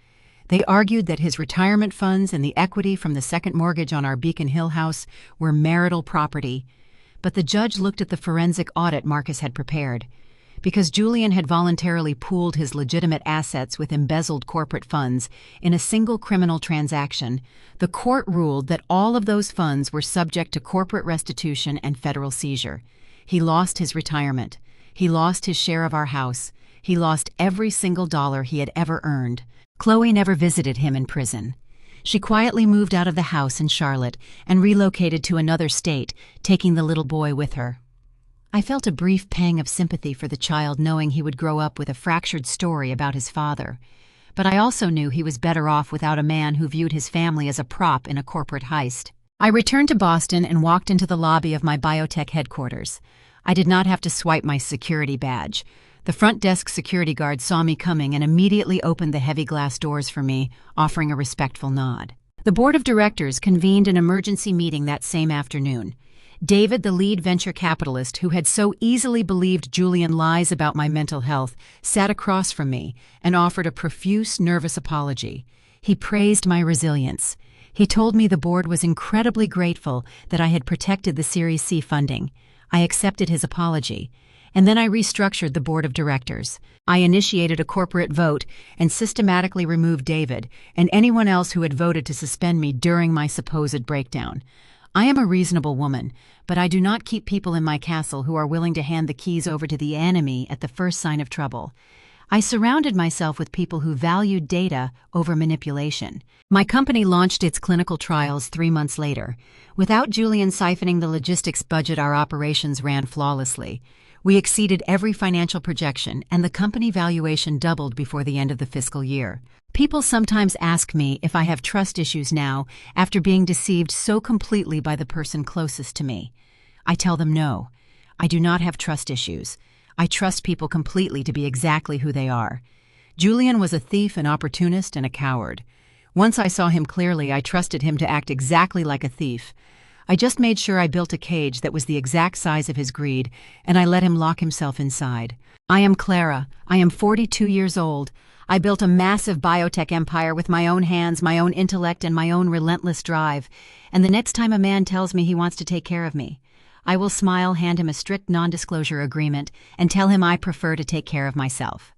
Speaker 1: They argued that his retirement funds and the equity from the second mortgage on our Beacon Hill house were marital property, but the judge looked at the forensic audit Marcus had prepared. Because Julian had voluntarily pooled his legitimate assets with embezzled corporate funds in a single criminal transaction, the court ruled that all of those funds were subject to corporate restitution and federal seizure. He lost his retirement. He lost his share of our house. He lost every single dollar he had ever earned. Chloe never visited him in prison. She quietly moved out of the house in Charlotte and relocated to another state, taking the little boy with her. I felt a brief pang of sympathy for the child, knowing he would grow up with a fractured story about his father. But I also knew he was better off without a man who viewed his family as a prop in a corporate heist. I returned to Boston and walked into the lobby of my biotech headquarters. I did not have to swipe my security badge. The front desk security guard saw me coming and immediately opened the heavy glass doors for me, offering a respectful nod. The board of directors convened an emergency meeting that same afternoon. David, the lead venture capitalist who had so easily believed Julian lies about my mental health, sat across from me and offered a profuse, nervous apology. He praised my resilience. He told me the board was incredibly grateful that I had protected the Series C funding. I accepted his apology. And then I restructured the board of directors. I initiated a corporate vote and systematically removed David and anyone else who had voted to suspend me during my supposed breakdown. I am a reasonable woman, but I do not keep people in my castle who are willing to hand the keys over to the enemy at the first sign of trouble. I surrounded myself with people who valued data over manipulation. My company launched its clinical trials 3 months later. Without Julian siphoning the logistics budget, our operations ran flawlessly. We exceeded every financial projection, and the company valuation doubled before the end of the fiscal year. People sometimes ask me if I have trust issues now after being deceived so completely by the person closest to me. I tell them no. I do not have trust issues. I trust people completely to be exactly who they are. Julian was a thief, an opportunist, and a coward. Once I saw him clearly, I trusted him to act exactly like a thief. I just made sure I built a cage that was the exact size of his greed, and I let him lock himself inside. I am Clara. I am 42 years old. I built a massive biotech empire with my own hands, my own intellect, and my own relentless drive. And the next time a man tells me he wants to take care of me, I will smile, hand him a strict non-disclosure agreement, and tell him I prefer to take care of myself.